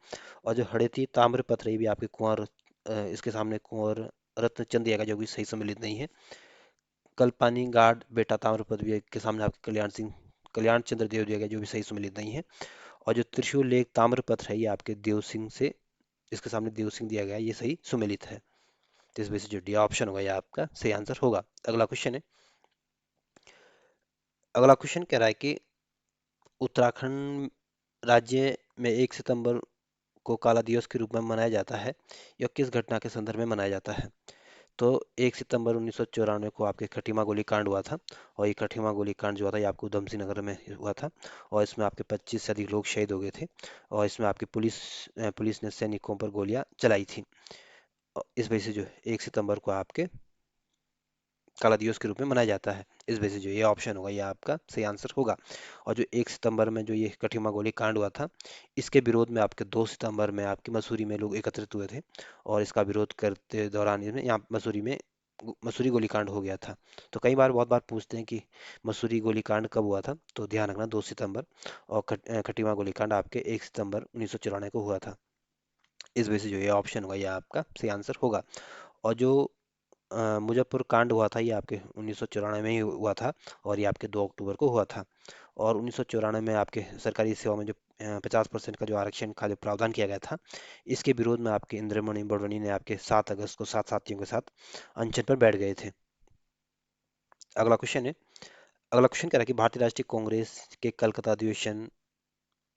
और जो हड़ेती ताम्रपत्र है ये भी आपके इसके सामने कुंवर रत्नचंद दिया गया जो भी सही सम्मिलित नहीं है। कल्पानी गार्ड बेटा ताम्रपत्र भी के सामने आपके कल्याण चंद्र देव दिया गया जो भी सही सम्मिलित नहीं है। और जो त्रिशूल लेख ताम्रपत्र है ये आपके देव सिंह से इसके सामने देव सिंह दिया गया है, ये सही सुमेलित है। तो इस वजह से जो डी ऑप्शन होगा ये आपका सही आंसर होगा। अगला क्वेश्चन है। अगला क्वेश्चन कह रहा है कि उत्तराखंड राज्य में 1 सितंबर को काला दिवस के रूप में मनाया जाता है। यह किस घटना के संदर्भ में मनाया जाता है। तो 1 सितंबर 1994 को आपके खटीमा गोली कांड हुआ था और ये खटीमा गोली कांड जो हुआ था ये आपको उधम सिंह नगर में हुआ था और इसमें आपके 25 से अधिक लोग शहीद हो गए थे और इसमें आपकी पुलिस ने सैनिकों पर गोलियां चलाई थी। और इस वजह से जो 1 सितंबर को आपके काला दिवस के रूप में मनाया जाता है। इस वजह से जो ये ऑप्शन होगा ये आपका सही आंसर होगा। और जो 1 सितंबर में जो ये कठिमा गोली कांड हुआ था इसके विरोध में आपके 2 सितंबर में आपकी मसूरी में लोग एकत्रित हुए थे और इसका विरोध करते दौरान इसमें यहाँ मसूरी में मसूरी गोलीकांड हो गया था। तो कई बार बहुत बार पूछते हैं कि मसूरी गोलीकांड कब हुआ था, तो ध्यान रखना 2 सितंबर। और खटीमा गोलीकांड आपके 1 सितंबर 1994 को हुआ था। इस वजह से जो ये ऑप्शन होगा ये आपका सही आंसर होगा। और जो मुजफ्फर कांड हुआ था ये आपके 1994 में ही हुआ था और ये आपके 2 अक्टूबर को हुआ था। और 1994 में आपके सरकारी सेवा में जो 50% का जो आरक्षण का जो प्रावधान किया गया था इसके विरोध में आपके इंद्रमणि बड़वनी ने आपके 7 अगस्त को 7 साथियों के साथ अनशन पर बैठ गए थे। अगला क्वेश्चन है। अगला क्वेश्चन कह रहा है कि भारतीय राष्ट्रीय कांग्रेस के कलकत्ता अधिवेशन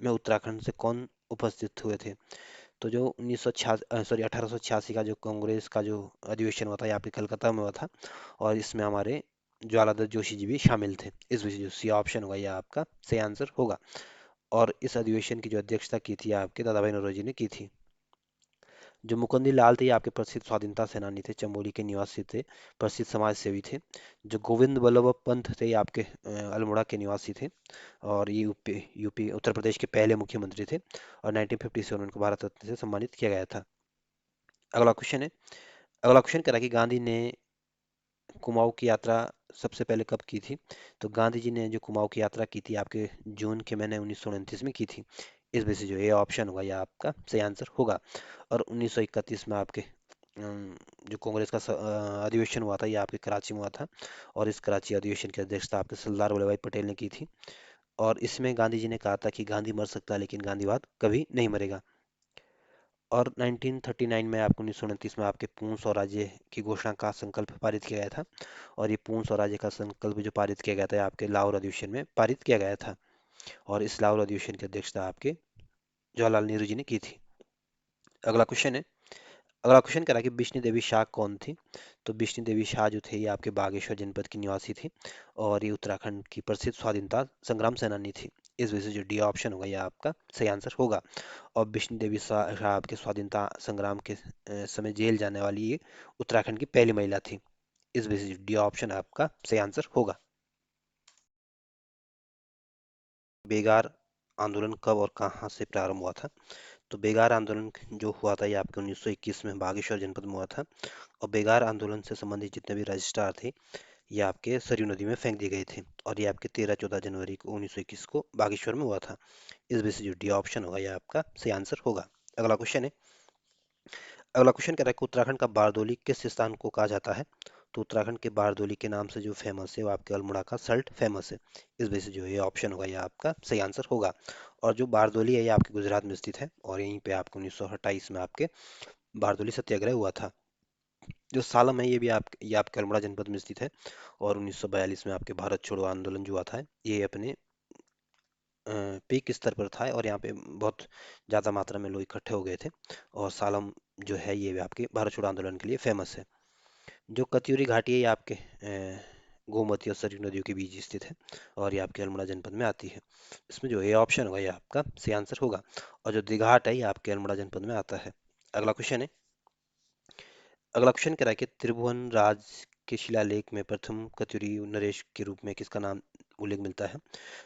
में उत्तराखंड से कौन उपस्थित हुए थे। तो जो 1886 का जो कांग्रेस का जो अधिवेशन हुआ था यहाँ पे कलकत्ता में हुआ था और इसमें हमारे ज्वालादत्त जोशी जी भी शामिल थे। इस वजह से सी ऑप्शन होगा यह आपका सही आंसर होगा। और इस अधिवेशन की जो अध्यक्षता की थी आपके दादा भाई नौरोजी ने की थी। जो मुकुंदी लाल थे ये आपके प्रसिद्ध स्वाधीनता सेनानी थे, चमोली के निवासी थे, प्रसिद्ध समाज सेवी थे। जो गोविंद वल्लभ पंत थे ये आपके अल्मोड़ा के निवासी थे और ये यूपी उत्तर प्रदेश के पहले मुख्यमंत्री थे और 1957 उनको भारत रत्न से सम्मानित किया गया था। अगला क्वेश्चन है। अगला क्वेश्चन कह रहा है कि गांधी ने कुमाऊं की यात्रा सबसे पहले कब की थी। तो गांधी जी ने जो कुमाऊं की यात्रा की थी आपके जून के महीने 1929 में की थी। इस वजह से जो ये ऑप्शन होगा ये आपका सही आंसर होगा। और 1931 में आपके जो कांग्रेस का अधिवेशन हुआ था ये आपके कराची में हुआ था और इस कराची अधिवेशन की अध्यक्षता आपके सरदार वल्लभ भाई पटेल ने की थी। और इसमें गांधी जी ने कहा था कि गांधी मर सकता है लेकिन गांधीवाद कभी नहीं मरेगा। और 1939 में आपको 1929 में आपके पूर्ण स्वराज्य की घोषणा का संकल्प पारित किया गया था और ये पूर्ण स्वराज्य का संकल्प जो पारित किया गया था ये आपके लाहौर अधिवेशन में पारित किया गया था। और इस लाहौर अधिवेशन की अध्यक्षता आपके जवाहरलाल नेहरू जी ने की थी। अगला क्वेश्चन है। अगला क्वेश्चन कह रहा है कि बिश्नी देवी शाह कौन थी। तो बिश्नी देवी शाह जो थे ये आपके बागेश्वर जनपद की निवासी थी और ये उत्तराखंड की प्रसिद्ध स्वाधीनता संग्राम सेनानी थी। इस वजह से जो डी ऑप्शन होगा ये आपका सही आंसर होगा। और बिश्नी देवी शाह आपके स्वाधीनता संग्राम के समय जेल जाने वाली ये उत्तराखंड की पहली महिला थी। इस वजह से डी ऑप्शन आपका सही आंसर होगा। बेगार आंदोलन कब और कहाँ से प्रारंभ हुआ था। तो बेगार आंदोलन जो हुआ था ये आपके 1921 में बागेश्वर जनपद में हुआ था। और बेगार आंदोलन से संबंधित जितने भी रजिस्ट्रार थे ये आपके सरयू नदी में फेंक दिए गए थे। और ये आपके 13-14 जनवरी को 1921 को बागेश्वर में हुआ था। इस वजह से जो डी ऑप्शन होगा ये आपका सही आंसर होगा। अगला क्वेश्चन है। अगला क्वेश्चन कह रहा है कि उत्तराखंड का बारदोली किस स्थान को कहा जाता है। तो उत्तराखंड के बारदोली के नाम से जो फेमस है वो आपके अल्मोड़ा का सल्ट फेमस है। इस वजह से जो ये ऑप्शन होगा ये आपका सही आंसर होगा। और जो बारदोली है ये आपके गुजरात में स्थित है और यहीं पे आपके 1928 में आपके बारदोली सत्याग्रह हुआ था। जो सालम है ये आपके अल्मोड़ा जनपद में स्थित है। और 1942 में आपके भारत छोड़ो आंदोलन जो हुआ था ये अपने पीक स्तर पर था और यहाँ पे बहुत ज़्यादा मात्रा में लोग इकट्ठे हो गए थे। और सालम जो है ये भी आपके भारत छोड़ो आंदोलन के लिए फेमस है। जो कत्यूरी घाटी है ये आपके गोमती और सरयू नदियों के बीच स्थित है और ये आपके अल्मोड़ा जनपद में आती है। इसमें जो ए ऑप्शन होगा ये आपका सही आंसर होगा। और जो दिघाट है ये आपके अल्मोड़ा जनपद में आता है। अगला क्वेश्चन है। अगला क्वेश्चन कह रहा है कि त्रिभुवन राज के शिलालेख में प्रथम कत्यूरी नरेश के रूप में किसका नाम उल्लेख मिलता है।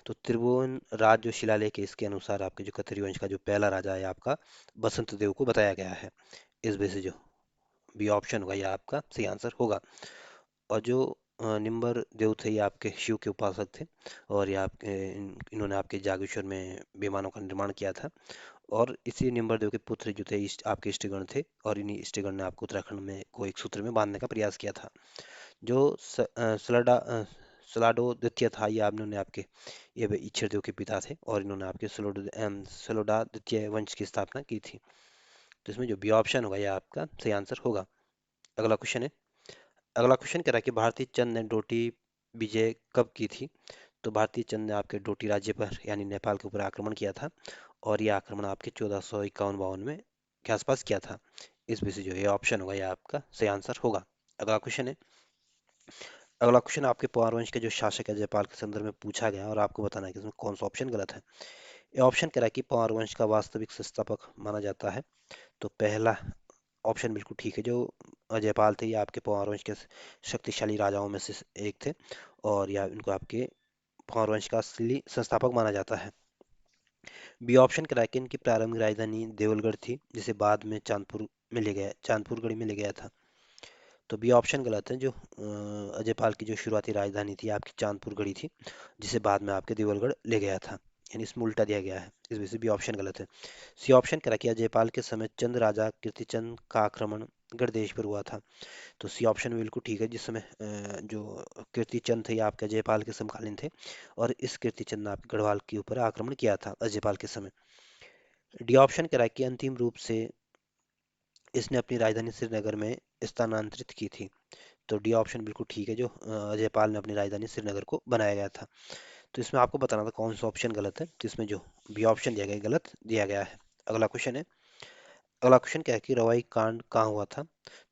तो त्रिभुवन राज जो शिलालेख है इसके अनुसार आपके जो कत्यूरी वंश का जो पहला राजा है आपका बसंत देव को बताया गया है। इस वजह से जो बी ऑप्शन होगा ये आपका सही आंसर होगा। और जो निम्बर देव थे ये आपके शिव के उपासक थे। और ये आपके इन्होंने आपके जागेश्वर में विमानों का निर्माण किया था। और इसी निम्बर देव के पुत्र जो थे आपके इष्टगण थे और इन्हीं इष्टगण ने आपको उत्तराखंड में को एक सूत्र में बांधने का प्रयास किया था। जो सलाडो द्वितीय था ये आपने उन्हें आपके ये इच्छर देव के पिता थे और इन्होंने आपके सलोडा द्वितीय वंश की स्थापना की थी। तो इसमें जो बी ऑप्शन होगा ये आपका सही आंसर होगा। अगला क्वेश्चन है। अगला क्वेश्चन कह रहा है कि भारतीय चंद ने डोटी विजय कब की थी। तो भारतीय चंद ने आपके डोटी राज्य पर यानी नेपाल के ऊपर आक्रमण किया था। और ये आक्रमण आपके 1451-52 में के आसपास किया था। इस वजह से जो ये ऑप्शन होगा ये आपका सही आंसर होगा। अगला क्वेश्चन है। अगला क्वेश्चन आपके पवार वंश के जो शासक है जयपाल के संदर्भ में पूछा गया और आपको बताना है कि इसमें कौन सा ऑप्शन गलत है। ये ऑप्शन कह रहा है कि पवार वंश का वास्तविक संस्थापक माना जाता है। तो पहला ऑप्शन बिल्कुल ठीक है। जो जयपाल थे ये आपके पवार वंश के शक्तिशाली राजाओं में से एक थे। और या इनको आपके पवार वंश का असली संस्थापक माना जाता है। बी ऑप्शन कह रहा है कि इनकी प्रारंभिक राजधानी देवलगढ़ थी जिसे बाद में चांदपुरगढ़ में ले गया था। तो बी ऑप्शन गलत है। जो अजयपाल की जो शुरुआती राजधानी थी आपकी चांदपुरगढ़ी थी जिसे बाद में आपके देवलगढ़ ले गया था। यानी इसमें उल्टा दिया गया है। इस वजह से बी ऑप्शन गलत है। सी ऑप्शन कह रहा है कि अजयपाल के समय चंद राजा कीर्तिचंद का आक्रमण गढ़देश पर हुआ था। तो सी ऑप्शन बिल्कुल ठीक है। जिस समय जो कीर्तिचंद थे ये आपके जयपाल के समकालीन थे और इस कीर्तिचंद ने आपके गढ़वाल के ऊपर आक्रमण किया था अजयपाल के समय। डी ऑप्शन कह रहा है कि अंतिम रूप से इसने अपनी राजधानी श्रीनगर में स्थानांतरित की थी। तो डी ऑप्शन बिल्कुल ठीक है। जो अजयपाल ने अपनी राजधानी श्रीनगर को बनाया गया था। तो इसमें आपको बताना था कौन सा ऑप्शन गलत है। तो इसमें जो बी ऑप्शन दिया गया है, गलत दिया गया है। अगला क्वेश्चन है। अगला क्वेश्चन क्या है कि रवाई कांड कहाँ हुआ था।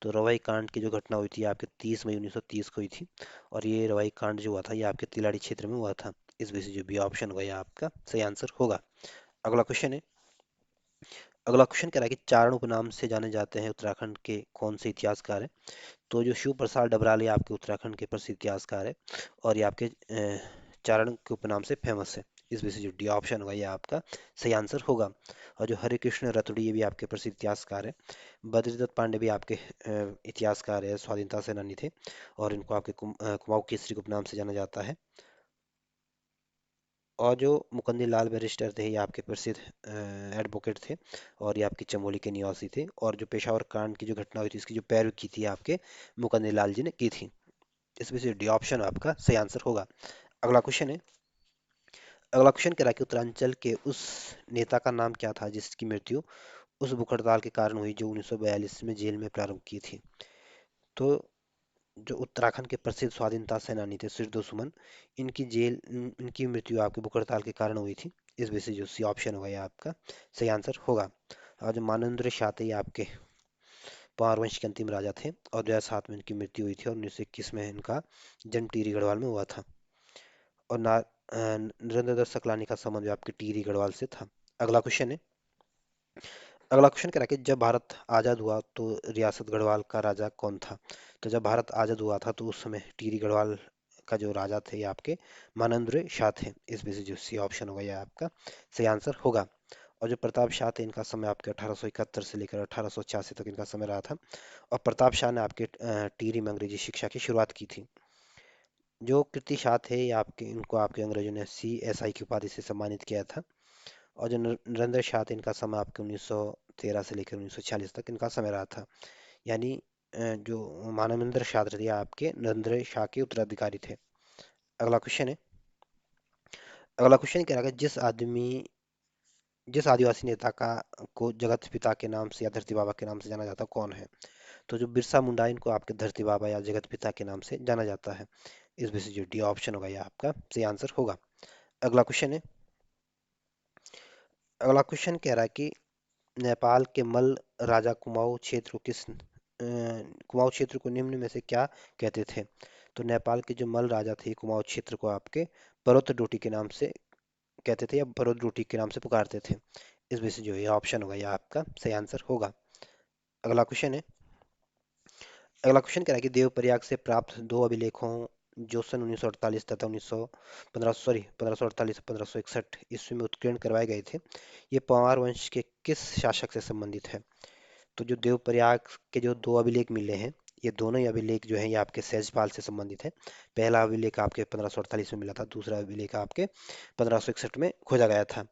तो रवाई कांड की जो घटना हुई थी आपके 30 मई 1930 को हुई थी। और ये रवाई कांड जो हुआ था ये आपके तिलाड़ी क्षेत्र में हुआ था। इस वजह से जो बी ऑप्शन होगा ये आपका सही आंसर होगा। अगला क्वेश्चन है। अगला क्वेश्चन कह रहा है कि चारण उपनाम से जाने जाते हैं उत्तराखंड के कौन से इतिहासकार हैं। तो जो शिव प्रसाद डबराल ये आपके उत्तराखंड के प्रसिद्ध इतिहासकार है। और ये आपके चारण के उपनाम से फेमस है। इस वजह से जो डी ऑप्शन होगा ये आपका सही आंसर होगा। और जो हरे कृष्ण रतुड़ी ये भी आपके प्रसिद्ध इतिहासकार है। बद्रीदत्त पांडे भी आपके इतिहासकार है स्वाधीनता सेनानी थे। और इनको आपके कुमाऊं केसरी के उपनाम से जाना जाता है। और जो मुकंदी लाल बैरिस्टर थे ये आपके प्रसिद्ध एडवोकेट थे। और ये आपके चमोली के निवासी थे। और जो पेशावर कांड की जो घटना हुई थी इसकी जो पैरवी की थी आपके मुकंदी लाल जी ने की थी। इस वजह से डी ऑप्शन आपका सही आंसर होगा। अगला क्वेश्चन है। अगला क्वेश्चन कह रहा है कि उत्तरांचल के उस नेता का नाम क्या था जिसकी मृत्यु उस भूख हड़ताल के कारण हुई जो 1942 में जेल में प्रारंभ की थी। तो जो उत्तराखंड के प्रसिद्ध स्वाधीनता सेनानी थे सिद्धू सुमन इनकी मृत्यु आपके भूख हड़ताल के कारण हुई थी। इस वजह से जो सी ऑप्शन होगा ये आपका सही आंसर होगा। और जो मानवेंद्र शाह थे ये आपके पार वंश के अंतिम राजा थे और 2007 में इनकी मृत्यु हुई थी और 1921 में इनका जन्म टिहरी गढ़वाल में हुआ था। और नरेंद्र दत्त सकलानी का संबंध भी आपके टिहरी गढ़वाल से था। अगला क्वेश्चन है। अगला क्वेश्चन कह रहा है कि जब भारत आज़ाद हुआ तो रियासत गढ़वाल का राजा कौन था। तो जब भारत आज़ाद हुआ था तो उस समय टिहरी गढ़वाल का जो राजा थे ये आपके मानवेंद्र शाह थे। इस वजह से जो सी ऑप्शन होगा ये आपका सही आंसर होगा। और जो प्रताप शाह थे इनका समय आपके 1871 से लेकर 1886 तक इनका समय रहा था। और प्रताप शाह ने आपके टीरी में अंग्रेजी शिक्षा की शुरुआत की थी। जो कीर्ति शाह थे ये आपके इनको आपके अंग्रेजों ने CSI की उपाधि से सम्मानित किया था। और जो नरेंद्र शाह थे इनका समय आपके 1913 से लेकर 1946 तक इनका समय रहा था। यानी जो मानवेंद्र शाह थे ये आपके नरेंद्र शाह के उत्तराधिकारी थे। अगला क्वेश्चन है। अगला क्वेश्चन क्या रहेगा, जिस आदिवासी नेता का को जगत पिता के नाम से या धरती बाबा के नाम से जाना जाता है कौन है? तो जो बिरसा मुंडा है, इनको आपके धरती बाबा या जगत पिता के नाम से जाना जाता है। इस वजह से जो डी ऑप्शन होगा ये आपका सही आंसर होगा। अगला क्वेश्चन है। अगला क्वेश्चन कह रहा है कि नेपाल के मल राजा कुमाऊं क्षेत्र को निम्न में से क्या कहते थे? तो नेपाल के जो मल राजा थे कुमाऊं क्षेत्र को आपके पर्वत डोटी के नाम से कहते थे या पर्वत डोटी के नाम से पुकारते थे। इस वजह से जो ये ऑप्शन होगा ये आपका सही आंसर होगा। अगला क्वेश्चन है। अगला क्वेश्चन कह रहा है कि देवप्रयाग से प्राप्त दो अभिलेखों जो सन 1948 तथा 1548 1561 ईस्वी में उत्कीर्ण करवाए गए थे, ये पंवार वंश के किस शासक से संबंधित है? तो जो देवप्रयाग के जो दो अभिलेख मिले हैं, ये दोनों ही अभिलेख जो हैं ये आपके सहजपाल से संबंधित है। पहला अभिलेख आपके 1548 में मिला था, दूसरा अभिलेख आपके 1561 में खोजा गया था।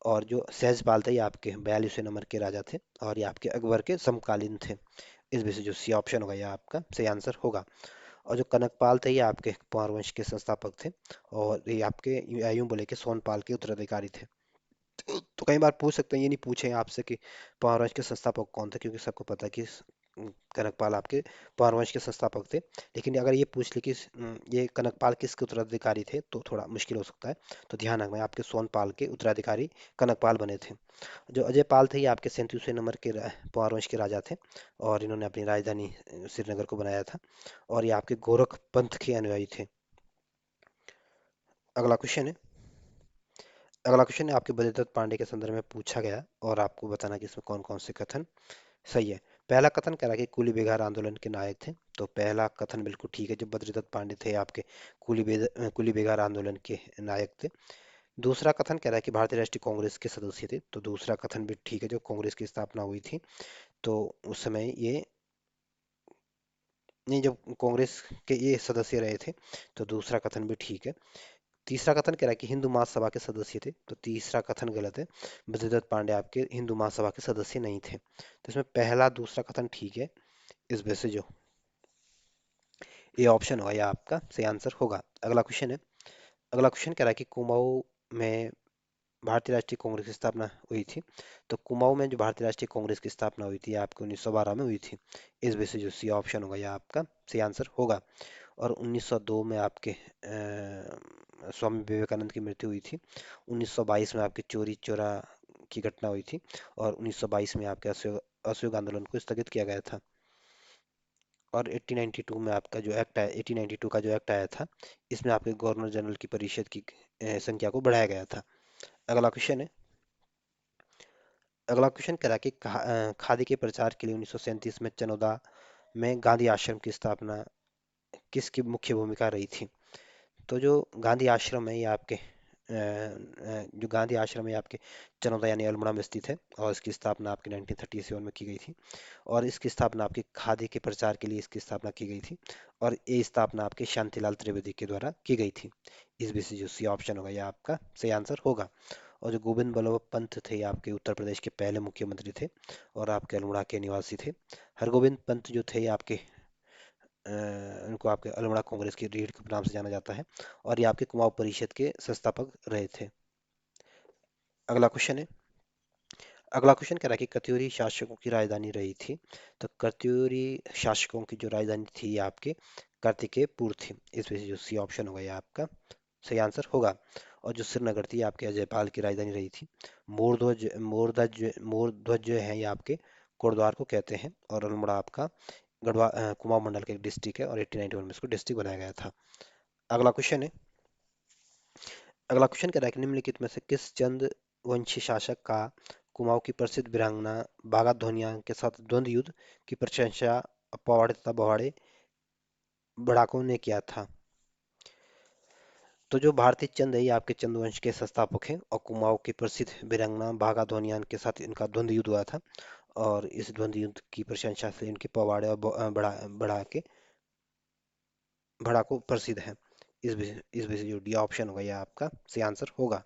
और जो सहजपाल थे ये आपके 42वें नंबर के राजा थे और ये आपके अकबर के समकालीन थे। इस वजह से जो सी ऑप्शन होगा ये आपका सही आंसर होगा। और जो कनकपाल थे ये आपके कुमार वंश के संस्थापक थे और ये आपके यूं बोले कि सोनपाल के उत्तराधिकारी थे। तो कई बार पूछ सकते हैं, ये नहीं पूछे आपसे कि पावरवंश के संस्थापक कौन थे, क्योंकि सबको पता है कि कनकपाल आपके पावरवंश के संस्थापक थे। लेकिन अगर ये पूछ ले कि ये कनकपाल किसके उत्तराधिकारी थे तो थोड़ा मुश्किल हो सकता है। तो ध्यान रखना, आपके सोनपाल के उत्तराधिकारी कनकपाल बने थे। जो अजय पाल थे ये आपके 37वें नंबर के पावरवंश के राजा थे और इन्होंने अपनी राजधानी श्रीनगर को बनाया था। और ये आपके गोरख पंथ के अनुयायी थे। अगला क्वेश्चन है। अगला क्वेश्चन है आपके बद्रीदत्त पांडे के संदर्भ में पूछा गया और आपको बताना कि इसमें कौन कौन से कथन सही है। पहला कथन कह रहा है कि कुली बेगार आंदोलन के नायक थे। तो पहला कथन बिल्कुल ठीक है, जो बद्रीदत्त पांडे थे आपके कुली बेगार आंदोलन के नायक थे। दूसरा कथन कह रहा है कि भारतीय राष्ट्रीय कांग्रेस के सदस्य थे। तो दूसरा कथन भी ठीक है, जो कांग्रेस की स्थापना हुई थी तो उस समय ये नहीं, जब कांग्रेस के ये सदस्य रहे थे। तो दूसरा कथन भी ठीक है। तीसरा कथन कह रहा है कि हिंदू महासभा के सदस्य थे। तो तीसरा कथन गलत है, बद्रीदत्त पांडे आपके हिंदू महासभा के सदस्य नहीं थे। तो इसमें पहला दूसरा कथन ठीक है। इस वजह से जो ये ऑप्शन होगा या आपका सही आंसर होगा। अगला क्वेश्चन है। अगला क्वेश्चन कह रहा है कि कुमाऊं में भारतीय राष्ट्रीय कांग्रेस की स्थापना हुई थी। तो कुमाऊं में जो भारतीय राष्ट्रीय कांग्रेस की स्थापना हुई थी आपके 1912 में हुई थी। इस वजह से जो सी ऑप्शन होगा या आपका सही आंसर होगा। और 1902 में आपके स्वामी विवेकानंद की मृत्यु हुई थी। 1922 में आपके चोरी चोरा की घटना हुई थी और 1922 में आपके असहयोग आंदोलन को स्थगित किया गया था। और 1892 में आपका जो एक्ट आया 1892 का जो एक्ट आया था, इसमें आपके गवर्नर जनरल की परिषद की संख्या को बढ़ाया गया था। अगला क्वेश्चन है। अगला क्वेश्चन कह रहा है कि खादी के प्रचार के लिए 1937 में चनौदा में गांधी आश्रम की स्थापना किसकी मुख्य भूमिका रही थी? तो जो गांधी आश्रम है ये आपके जो गांधी आश्रम है आपके चनौदा यानी अल्मोड़ा में स्थित है और इसकी स्थापना आपके 1937 में की गई थी। और इसकी स्थापना आपके खादी के प्रचार के लिए इसकी स्थापना की गई थी। और ये स्थापना आपके शांतिलाल त्रिवेदी के द्वारा की गई थी। इस वजह से जो सी ऑप्शन होगा ये आपका सही आंसर होगा। और जो गोविंद बल्लभ पंत थे ये आपके उत्तर प्रदेश के पहले मुख्यमंत्री थे और आपके अल्मोड़ा के निवासी थे। हरगोविंद पंत जो थे ये आपके इनको आपके अल्मोड़ा कांग्रेस की रीढ़ के नाम से जाना जाता है और ये आपके कुमाऊं परिषद के संस्थापक रहे थे। अगला क्वेश्चन है। अगला क्वेश्चन कह रहा है कि कत्यूरी शासकों की राजधानी रही थी। तो कत्यूरी शासकों की जो राजधानी थी ये आपके कार्तिकेयपुर थी। इस वजह से जो सी ऑप्शन होगा ये आपका सही आंसर होगा। और जो श्रीनगर थी आपके अजयपाल की राजधानी रही थी। मोरध्वज जो है ये आपके कोटद्वार को कहते हैं और अल्मोड़ा आपका कुमाऊं मंडल का एक डिस्ट्रिक्ट है और 1891 में इसको डिस्ट्रिक्ट बनाया गया था। अगला क्वेश्चन है। अगला क्वेश्चन कह रहा है कि निम्नलिखित में से किस चंद वंशी शासक का कुमाऊं की प्रसिद्ध वीरांगना बागा धोनिया के साथ द्वंद्व युद्ध की प्रशंसा पवाड़े तथा बवाड़े बढ़ाकों ने किया था? तो जो भारती चंद है ये आपके चंद वंश के संस्थापक हैं और कुमाऊं की प्रसिद्ध वीरांगना बाघा धोनियान के साथ इनका द्वंद्व युद्ध हुआ था। और इस द्वंद्व युद्ध की प्रशंसा से इनके पवाड़े और बड़ा को प्रसिद्ध है। इस विषय जो डी ऑप्शन होगा ये आपका सही आंसर होगा।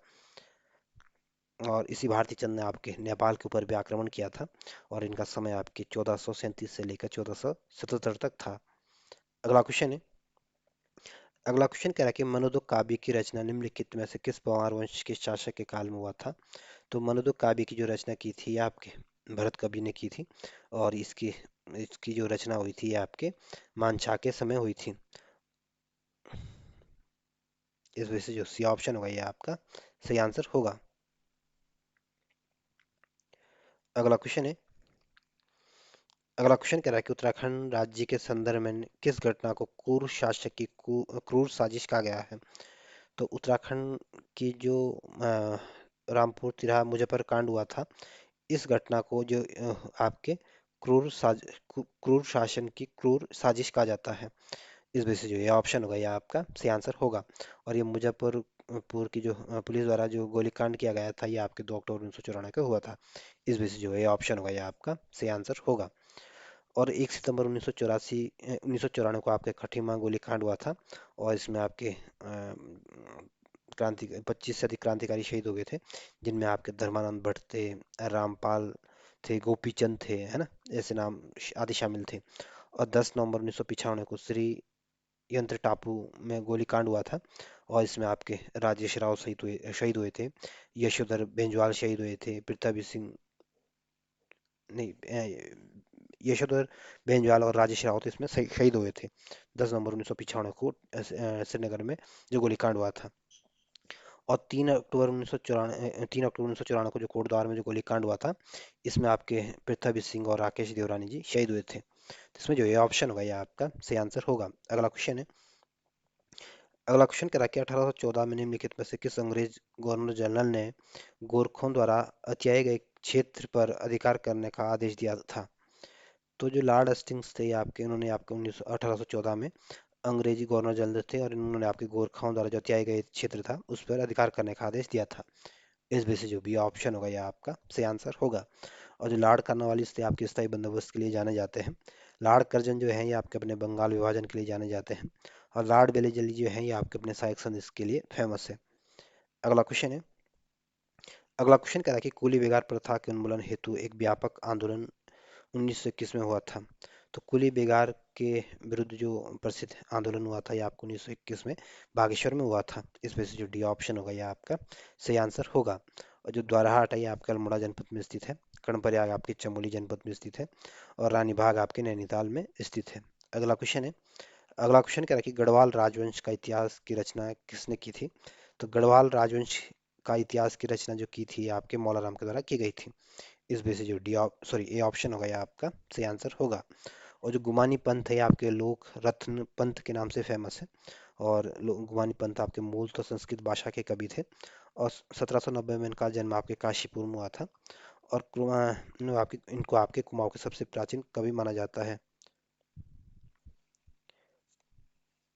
और इसी भारती चंद ने आपके नेपाल के ऊपर भी आक्रमण किया था और इनका समय आपके 1437 से लेकर 1477 तक था। अगला क्वेश्चन है। अगला क्वेश्चन कह रहा है कि मनोदो काव्य की रचना निम्नलिखित में से किस पंवार वंश के शासक के काल में हुआ था। तो मनोदो काव्य की जो रचना की थी ये आपके भरत कवि ने की थी। और इसकी इसकी जो रचना हुई थी ये आपके मानछा के समय हुई थी। इस वजह से जो सी ऑप्शन होगा ये आपका सही आंसर होगा। अगला क्वेश्चन है। अगला क्वेश्चन कह रहा है कि उत्तराखंड राज्य के संदर्भ में किस घटना को क्रूर शासक की क्रूर साजिश कहा गया है। तो उत्तराखंड की जो रामपुर तिराहा मुजफ्फर कांड हुआ था, इस घटना को जो आपके क्रूर शासन की क्रूर साजिश कहा जाता है। इस वजह से जो ये ऑप्शन होगा ये आपका सही आंसर होगा। और ये मुजफ्फरपुर की जो पुलिस द्वारा जो गोलीकांड किया गया था ये आपके 2 अक्टूबर 1994 को हुआ था। इस वजह से जो ये ऑप्शन होगा ये आपका सही आंसर होगा। और 1 सितंबर 1994 को आपके खटीमा गोलीकांड हुआ था। और इसमें आपके क्रांति 25 से अधिक क्रांतिकारी शहीद हो गए थे, जिनमें आपके धर्मानंद भट्ट थे, रामपाल थे, गोपीचंद थे, है ना, ऐसे नाम आदि शामिल थे। और 10 नवंबर 1995 को श्री यंत्र टापू में गोलीकांड हुआ था। और इसमें आपके राजेश राव शहीद हुए थे, यशोधर बेंजवाल शहीद हुए थे, पृथ्वी सिंह नहीं यशोधर बेंजवाल और राजेश रावत इसमें शहीद हुए थे 10 नवंबर 1995 को श्रीनगर में जो गोलीकांड हुआ था। और 3 अक्टूबर 1994 को जो कोटद्वार में जो गोलीकांड हुआ था, इसमें आपके पृथ्वी सिंह और राकेश देवरानी जी शहीद हुए थे। तो इसमें जो ये ऑप्शन होगा ये आपका सही आंसर होगा। अगला क्वेश्चन है। अगला क्वेश्चन कह रहा है कि 1814 में निम्नलिखित में से किस अंग्रेज गवर्नर जनरल ने गोरखों द्वारा अत्याए गए क्षेत्र पर अधिकार करने का आदेश दिया था। तो जो लॉर्ड हेस्टिंग्स थे आपके, उन्होंने आपके 1814 में अंग्रेजी गवर्नर जनरल थे और इन्होंने आपके गोरखाओं द्वारा जो अत्याए गए क्षेत्र था उस पर अधिकार करने का आदेश दिया था। इस वजह से जो भी ऑप्शन होगा यह आपका सही आंसर होगा। और जो लॉर्ड कार्नवालिस थे आपके स्थायी बंदोबस्त के लिए जाने जाते हैं। लॉर्ड कर्जन जो है ये आपके अपने बंगाल विभाजन के लिए जाने जाते हैं। और लॉर्ड बेलीजली जो है ये आपके अपने सहायक संदेश के लिए फेमस है। अगला क्वेश्चन है। अगला क्वेश्चन कह रहा है कि कुली बेगार प्रथा के उन्मूलन हेतु एक व्यापक आंदोलन 1921 में हुआ था। तो कुली बेगार के विरुद्ध जो प्रसिद्ध आंदोलन हुआ था ये आपको 1921 में बागेश्वर में हुआ था। इस वजह से जो डी ऑप्शन होगा ये आपका सही आंसर होगा। और जो द्वाराहाट है ये आपका अल्मोड़ा जनपद में स्थित है। कर्णप्रयाग आपके चमोली जनपद में स्थित है। और रानी बाग आपके नैनीताल में स्थित है। अगला क्वेश्चन है। अगला क्वेश्चन क्या है कि गढ़वाल राजवंश का इतिहास की रचना किसने की थी। तो गढ़वाल राजवंश का इतिहास की रचना जो की थी आपके मौलाराम के द्वारा की गई थी। इस वजह से जो ए ऑप्शन होगा ये आपका सही आंसर होगा। और जो गुमानी पंथ है ये आपके लोक रत्न पंथ के नाम से फेमस है। और गुमानी पंथ आपके मूल तो संस्कृत भाषा के कवि थे। और 1790 में इनका जन्म आपके काशीपुर में हुआ था। और इनको आपके कुमाऊं के सबसे प्राचीन कवि माना जाता है।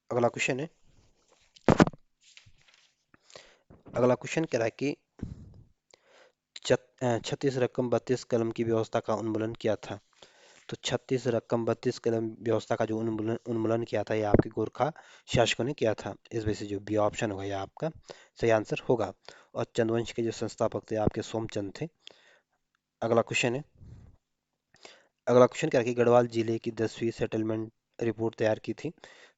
अगला क्वेश्चन है। अगला क्वेश्चन कह रहा है कि 36 रकम 32 कलम की व्यवस्था का उन्मूलन किया था। तो 36 रकम 32 कलम व्यवस्था का जो उन्मूलन उन्मूलन किया था ये आपके गोरखा शासकों ने किया था। इस वजह से जो बी ऑप्शन होगा ये आपका सही आंसर होगा। और चंद्रवंश के जो संस्थापक थे आपके सोमचंद थे। अगला क्वेश्चन है। अगला क्वेश्चन क्या है कि गढ़वाल जिले की 10वीं सेटलमेंट रिपोर्ट तैयार की थी।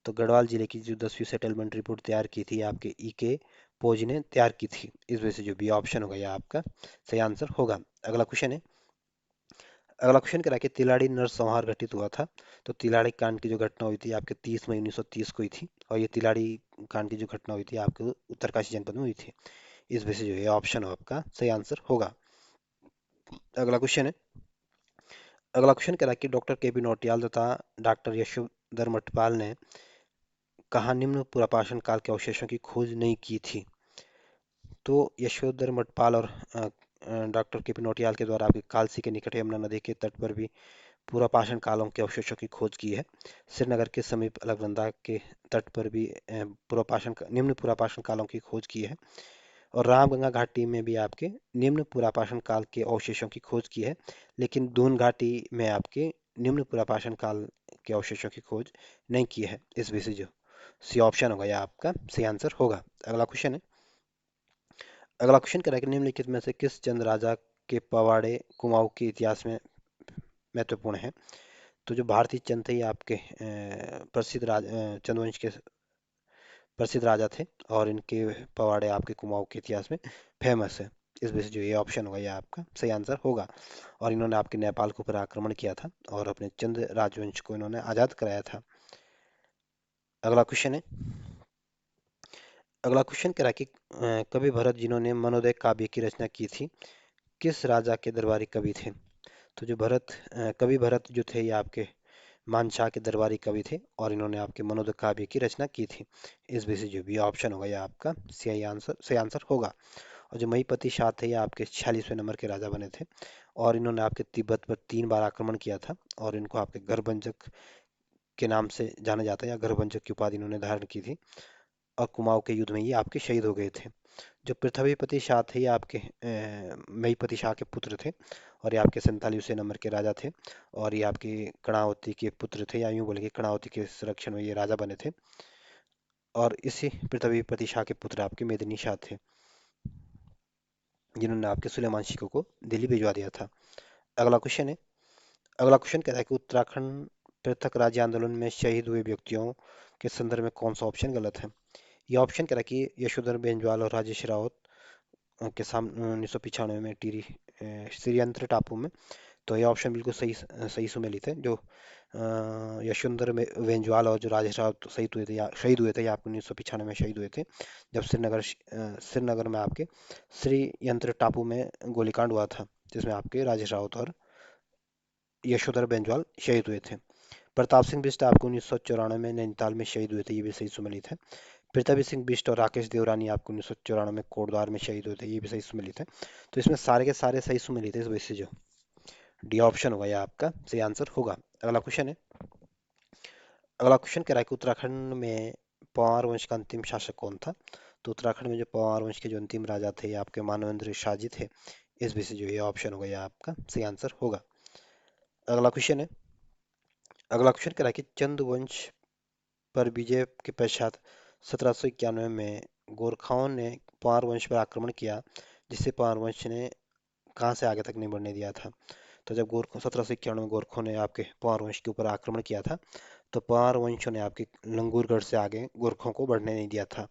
तो गढ़वाल जिले की जो 10वीं सेटलमेंट रिपोर्ट तैयार की थी आपके के पोज ने तैयार की थी। इस वजह से जो बी ऑप्शन होगा यह आपका सही आंसर होगा। अगला क्वेश्चन है। अगला क्वेश्चन कह रहा है कि तिलाड़ी नरसंहार घटित हुआ था। तो तिलाड़ी कांड की जो घटना हुई थी आपके 30 मई 1930 को हुई थी। और ये तिलाड़ी कांड की जो घटना हुई थी आपके उत्तरकाशी जनपद में हुई थी। इस वजह से जो ये ऑप्शन हो आपका सही आंसर होगा। अगला क्वेश्चन है। अगला क्वेश्चन कह रहा है कि डॉक्टर के पी नौटियाल तथा डॉक्टर यशोधर मठपाल ने कहा निम्न पुनर्पाषण काल के अवशेषों की खोज नहीं की थी। तो यशोधर मठपाल और डॉक्टर के पी नौटियाल के द्वारा आपके कालसी के निकट यमुना नदी के तट पर भी पुरापाषाण कालों के अवशेषों की खोज की है। श्रीनगर के समीप अलकनंदा के तट पर भी निम्न पुरापाषाण कालों की खोज की है। और रामगंगा घाटी में भी आपके निम्न पुरापाषाण काल के अवशेषों की खोज की है, लेकिन दून घाटी में आपके निम्न पुरापाषाण काल के अवशेषों की खोज नहीं की है। इस विषय जो सी ऑप्शन होगा यह आपका सही आंसर होगा। अगला क्वेश्चन है। अगला क्वेश्चन कह रहा है कि निम्नलिखित में से किस चंद राजा के पवाड़े कुमाऊं के इतिहास में महत्वपूर्ण है। तो जो भारतीय चंद थे ये आपके चंद्रवंश के प्रसिद्ध राजा थे और इनके पवाड़े आपके कुमाऊं के इतिहास में फेमस है। इस वजह से जो ये ऑप्शन होगा ये आपका सही आंसर होगा। और इन्होंने आपके नेपाल के ऊपर आक्रमण किया था और अपने चंद राजवंश को इन्होंने आजाद कराया था। अगला क्वेश्चन है। अगला क्वेश्चन कह रहा है कि कवि भरत जिन्होंने मनोदय काव्य की रचना की थी किस राजा के दरबारी कवि थे। तो जो कवि भरत जो थे ये आपके मानशाह के दरबारी कवि थे और इन्होंने आपके मनोदय काव्य की रचना की थी। इस वजह से जो भी ऑप्शन होगा ये आपका सही आंसर होगा। और जो महीपति शाह थे ये आपके 46वें नंबर के राजा बने थे और इन्होंने आपके तिब्बत पर 3 बार आक्रमण किया था और इनको आपके गर्भंजक के नाम से जाना जाता है या गर्भंजक की उपाधि इन्होंने धारण की थी। और कुमाऊं के युद्ध में ये आपके शहीद हो गए थे। जो पृथ्वीपति शाह थे ये आपके महीपति शाह के पुत्र थे और ये आपके 47वें नंबर के राजा थे। और ये आपके कर्णावती के पुत्र थे या यूं बोले कि कर्णावती के संरक्षण में ये राजा बने थे। और इसी पृथ्वीपति शाह के पुत्र आपके मेदिनी शाह थे जिन्होंने आपके सुलेमान शिकों को दिल्ली भिजवा दिया था। अगला क्वेश्चन है। अगला क्वेश्चन कहता है कि उत्तराखंड पृथक राज्य आंदोलन में शहीद हुए व्यक्तियों के संदर्भ में कौन सा ऑप्शन गलत है। यह ऑप्शन कह रहा है कि यशोधर बेंजवाल और राजेश रावत के सामने 1995 में टिहरी श्रीयंत्र टापू में। तो यह ऑप्शन बिल्कुल सही सुमेलित है। जो यशवंतर वेंजवाल और जो राजेश रावत शहीद हुए थे या आपको 1995 में शहीद हुए थे जब श्रीनगर में आपके श्री यंत्र टापू में गोलीकांड हुआ था जिसमें आपके राजेश रावत और यशोधर बेंजवाल शहीद हुए थे। प्रताप सिंह बिष्ट आपको 1994 में नैनीताल में शहीद हुए थे, ये भी सही सुमेलित है। पृथ्वी सिंह बिष्ट और राकेश देवरानी आपको 1994 में कोटद्वार में शहीद हुए थे, ये भी सही सुमेलित है। तो इसमें सारे के सारे सही सुमेलित है। इस वजह से जो डी ऑप्शन होगा यह आपका सही आंसर होगा। अगला क्वेश्चन है। अगला क्वेश्चन कह रहा है कि उत्तराखंड में पवार वंश का अंतिम शासक कौन था। तो उत्तराखंड में जो पवार वंश के जो अंतिम राजा थे ये आपके मानवेंद्र शाह जी थे। इस वजह से जो ये ऑप्शन होगा यह आपका सही आंसर होगा। अगला क्वेश्चन है। अगला क्वेश्चन कह रहा है कि चंद वंश पर विजय के पश्चात 1791 में गोरखाओं ने पवार वंश पर आक्रमण किया जिससे पवार वंश ने कहाँ से आगे तक नहीं बढ़ने दिया था। तो जब गोरखों 1791 में गोरखों ने आपके पवार वंश के ऊपर आक्रमण किया था तो पवार वंशों ने आपके लंगूरगढ़ से आगे गोरखों को बढ़ने नहीं दिया था।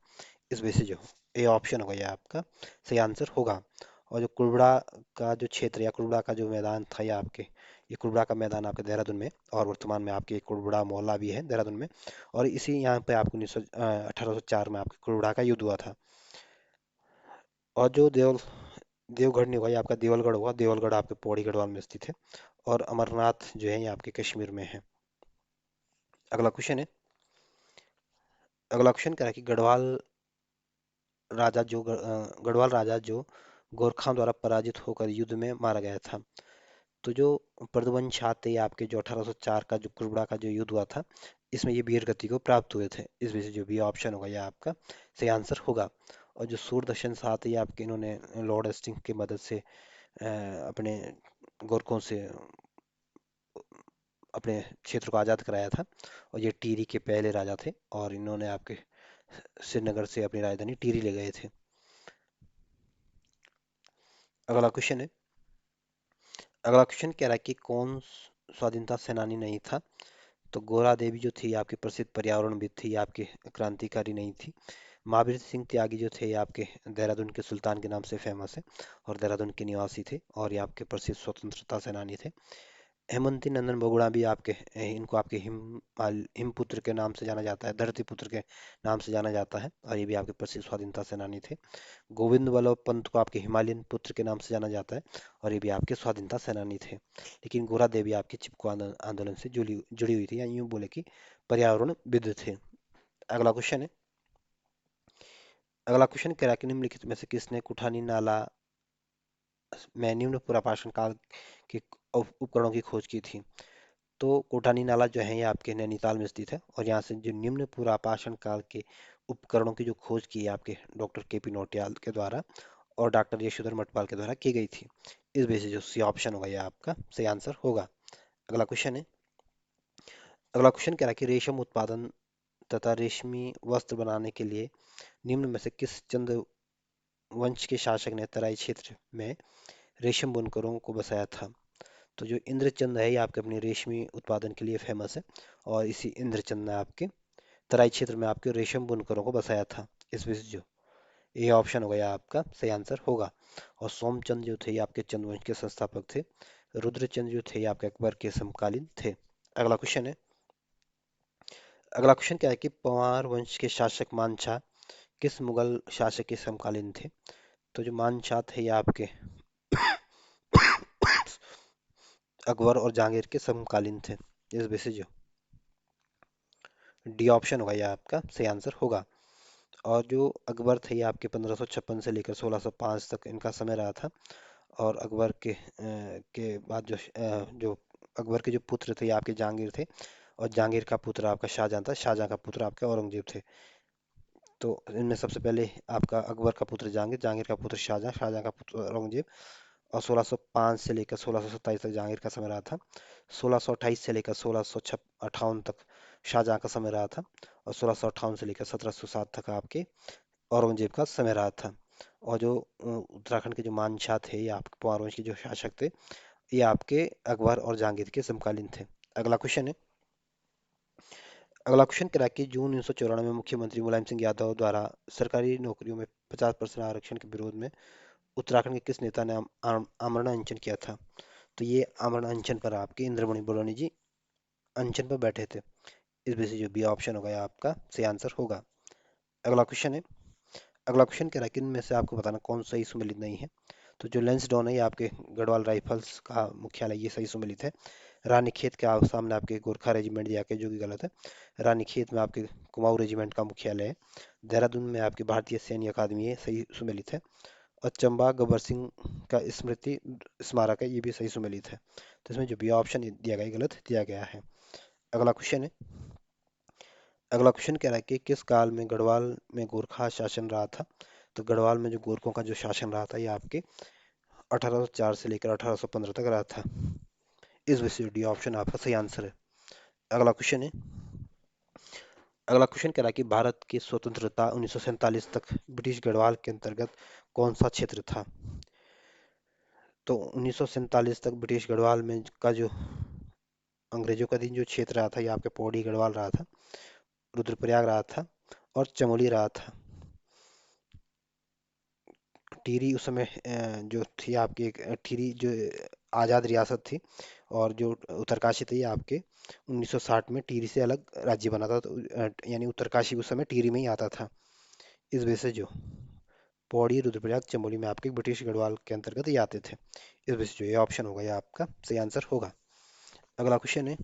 इस वजह से जो ए ऑप्शन होगा यह आपका सही आंसर होगा। और जो कुर्बड़ा का जो क्षेत्र या कुर्बड़ा का जो मैदान था या आपके ये कुर्बड़ा का मैदान आपके देहरादून में और वर्तमान में आपके कुर्बड़ा मोहल्ला भी है देहरादून में। और इसी यहाँ पे आपको 1804 में आपके कुर्बड़ा का युद्ध हुआ था। और जो देवगढ़ नहीं हुआ ये आपका देवलगढ़ हुआ। देवलगढ़ आपके पौड़ी गढ़वाल में स्थित है। और अमरनाथ जो है ये आपके कश्मीर में है। अगला क्वेश्चन है। अगला क्वेश्चन क्या है कि गढ़वाल राजा जो गोरखाओं द्वारा पराजित होकर युद्ध में मारा गया था। तो जो प्रद्वंश थे आपके जो 1804 का जो कुर्बड़ा का जो युद्ध हुआ था इसमें ये वीर गति को प्राप्त हुए थे। इस वजह से जो भी ऑप्शन होगा यह आपका सही आंसर होगा। और जो सूरदर्शन शाह थे ये आपके इन्होंने लॉर्ड हेस्टिंग की मदद से अपने गोरखों से अपने क्षेत्र को आज़ाद कराया था। और ये टिहरी के पहले राजा थे और इन्होंने आपके श्रीनगर से अपनी राजधानी टिहरी ले गए थे। अगला क्वेश्चन है। अगला क्वेश्चन कह रहा है कि कौन स्वाधीनता सेनानी नहीं था। तो गोरा देवी जो थी आपकी प्रसिद्ध पर्यावरणविद थी, आपकी क्रांतिकारी नहीं थी। महावीर सिंह त्यागी जो थे ये आपके देहरादून के सुल्तान के नाम से फेमस है और देहरादून के निवासी थे और ये आपके प्रसिद्ध स्वतंत्रता सेनानी थे। हेमंती नंदन बहुगुणा भी इनको आपके हिमपुत्र के नाम से जाना जाता है, धरतीपुत्र के नाम से जाना जाता है और ये भी आपके प्रसिद्ध स्वाधीनता सेनानी थे। गोविंद वल्लभ पंत को आपके हिमालयन पुत्र के नाम से जाना जाता है और ये भी आपके स्वाधीनता सेनानी थे। लेकिन गोरा देवी आपके चिपको आंदोलन से जुड़ी हुई थी या यूं बोले कि पर्यावरणविद थे। अगला क्वेश्चन है। अगला क्वेश्चन कह रहा है कि निम्नलिखित में से किसने कुठानी नाला में निम्न पुरापाषाण काल के उपकरणों की खोज की थी। तो कोटानी नाला जो है ये आपके नैनीताल में स्थित है और यहाँ से जो निम्न पूरापाषाण काल के उपकरणों की जो खोज की है आपके डॉक्टर के पी नौटियाल के द्वारा और डॉक्टर यशोधर मटवाल के द्वारा की गई थी। इस वजह से जो सी ऑप्शन होगा ये आपका सही आंसर होगा। अगला क्वेश्चन है। अगला क्वेश्चन कह रहा है कि रेशम उत्पादन तथा रेशमी वस्त्र बनाने के लिए निम्न में से किस चंद वंश के शासक ने तराई क्षेत्र में रेशम बुनकरों को बसाया था? तो जो इंद्रचंद है ये आपके अपने रेशमी उत्पादन के लिए फेमस है और इसी इंद्रचंद ने आपके तराई क्षेत्र में आपके रेशम बुनकरों को बसाया था। इस वजह से जो ये ऑप्शन होगा ये आपका सही आंसर होगा। और सोमचंद जो थे ये आपके चंद्रवंश के संस्थापक थे। रुद्रचंद जो थे ये आपके अकबर के समकालीन थे। अगला क्वेश्चन है। अगला क्वेश्चन क्या है कि पंवार वंश के शासक मानछा किस मुगल शासक के समकालीन थे? तो जो मानछा थे ये आपके अकबर और जहांगीर के समकालीन थे। इस वजह से जो डी ऑप्शन होगा ये आपका सही आंसर होगा। और जो अकबर थे ये आपके 1556 से लेकर 1605 तक इनका समय रहा था। और अकबर के बाद जो अकबर के जो पुत्र थे ये आपके जहांगीर थे और जहांगीर का पुत्र आपका शाहजहां था। शाहजहां का पुत्र आपका औरंगजेब थे। तो इनमें सबसे पहले आपका अकबर का पुत्र जहांगीर, जहांगीर का पुत्र शाहजहां, शाहजहां का पुत्र औरंगजेब। और 1605 से लेकर 1627 तक जहांगीर का समय रहा था। 1628 से लेकर 1658 तक शाहजहां का समय रहा था। और 1658 से लेकर 1707 तक आपके औरंगजेब का समय रहा था। और जो उत्तराखंड के जो मानशाह थे या आपके पंवार वंश के जो शासक थे ये आपके अकबर और जहांगीर के समकालीन थे। अगला क्वेश्चन है। अगला क्वेश्चन कह रहा है कि जून 1994 में मुख्यमंत्री मुलायम सिंह यादव द्वारा सरकारी नौकरियों में 50% आरक्षण के विरोध में उत्तराखंड के किस नेता ने आमरण अनशन किया था? तो ये आमरण अनशन पर आपके इंद्रमणि बरौनी जी अनशन पर बैठे थे। इस वजह से जो बी ऑप्शन होगा ये आपका सही आंसर होगा। अगला क्वेश्चन है। अगला क्वेश्चन कह रहा है कि इनमें से आपको बताना कौन सा ही सुमेलित नहीं है? तो जो लेंसडॉन है ये आपके गढ़वाल राइफल्स का मुख्यालय ये सही सुमेलित है। रानीखेत के सामने आपके गोरखा रेजिमेंट दिया के जो कि गलत है। रानीखेत में आपके कुमाऊं रेजिमेंट का मुख्यालय है। देहरादून में आपकी भारतीय सैन्य अकादमी है सही सुमेलित है। और चंबा गब्बर सिंह का स्मृति स्मारक है ये भी सही सुमेलित है। तो इसमें जो बी ऑप्शन दिया गया है, गलत दिया गया है। अगला क्वेश्चन है। अगला क्वेश्चन कह रहा है कि किस काल में गढ़वाल में गोरखा शासन रहा था? तो गढ़वाल में जो गोरखों का जो शासन रहा था ये आपके 1804 से लेकर 1815 तक रहा था। इस वजह से डी ऑप्शन आपका सही आंसर है। अगला क्वेश्चन है। अगला क्वेश्चन कह रहा है कि भारत की स्वतंत्रता 1947 तक ब्रिटिश गढ़वाल के अंतर्गत कौन सा क्षेत्र था? तो 1947 तक ब्रिटिश गढ़वाल में का जो अंग्रेजों का दिन जो क्षेत्र रहा था ये आपके पौड़ी गढ़वाल रहा था, रुद्रप्रयाग रहा था और चमोली रहा था। टिहरी उस समय जो थी आपकी एक टिहरी जो आज़ाद रियासत थी। और जो उत्तरकाशी थी ये आपके 1960 में टिहरी से अलग राज्य बना था। तो यानी उत्तरकाशी उस समय टिहरी में ही आता था। इस वजह से जो पौड़ी रुद्रप्रयाग चमोली में आपके ब्रिटिश गढ़वाल के अंतर्गत ये आते थे। इस वजह से जो ये ऑप्शन होगा ये आपका सही आंसर होगा। अगला क्वेश्चन है।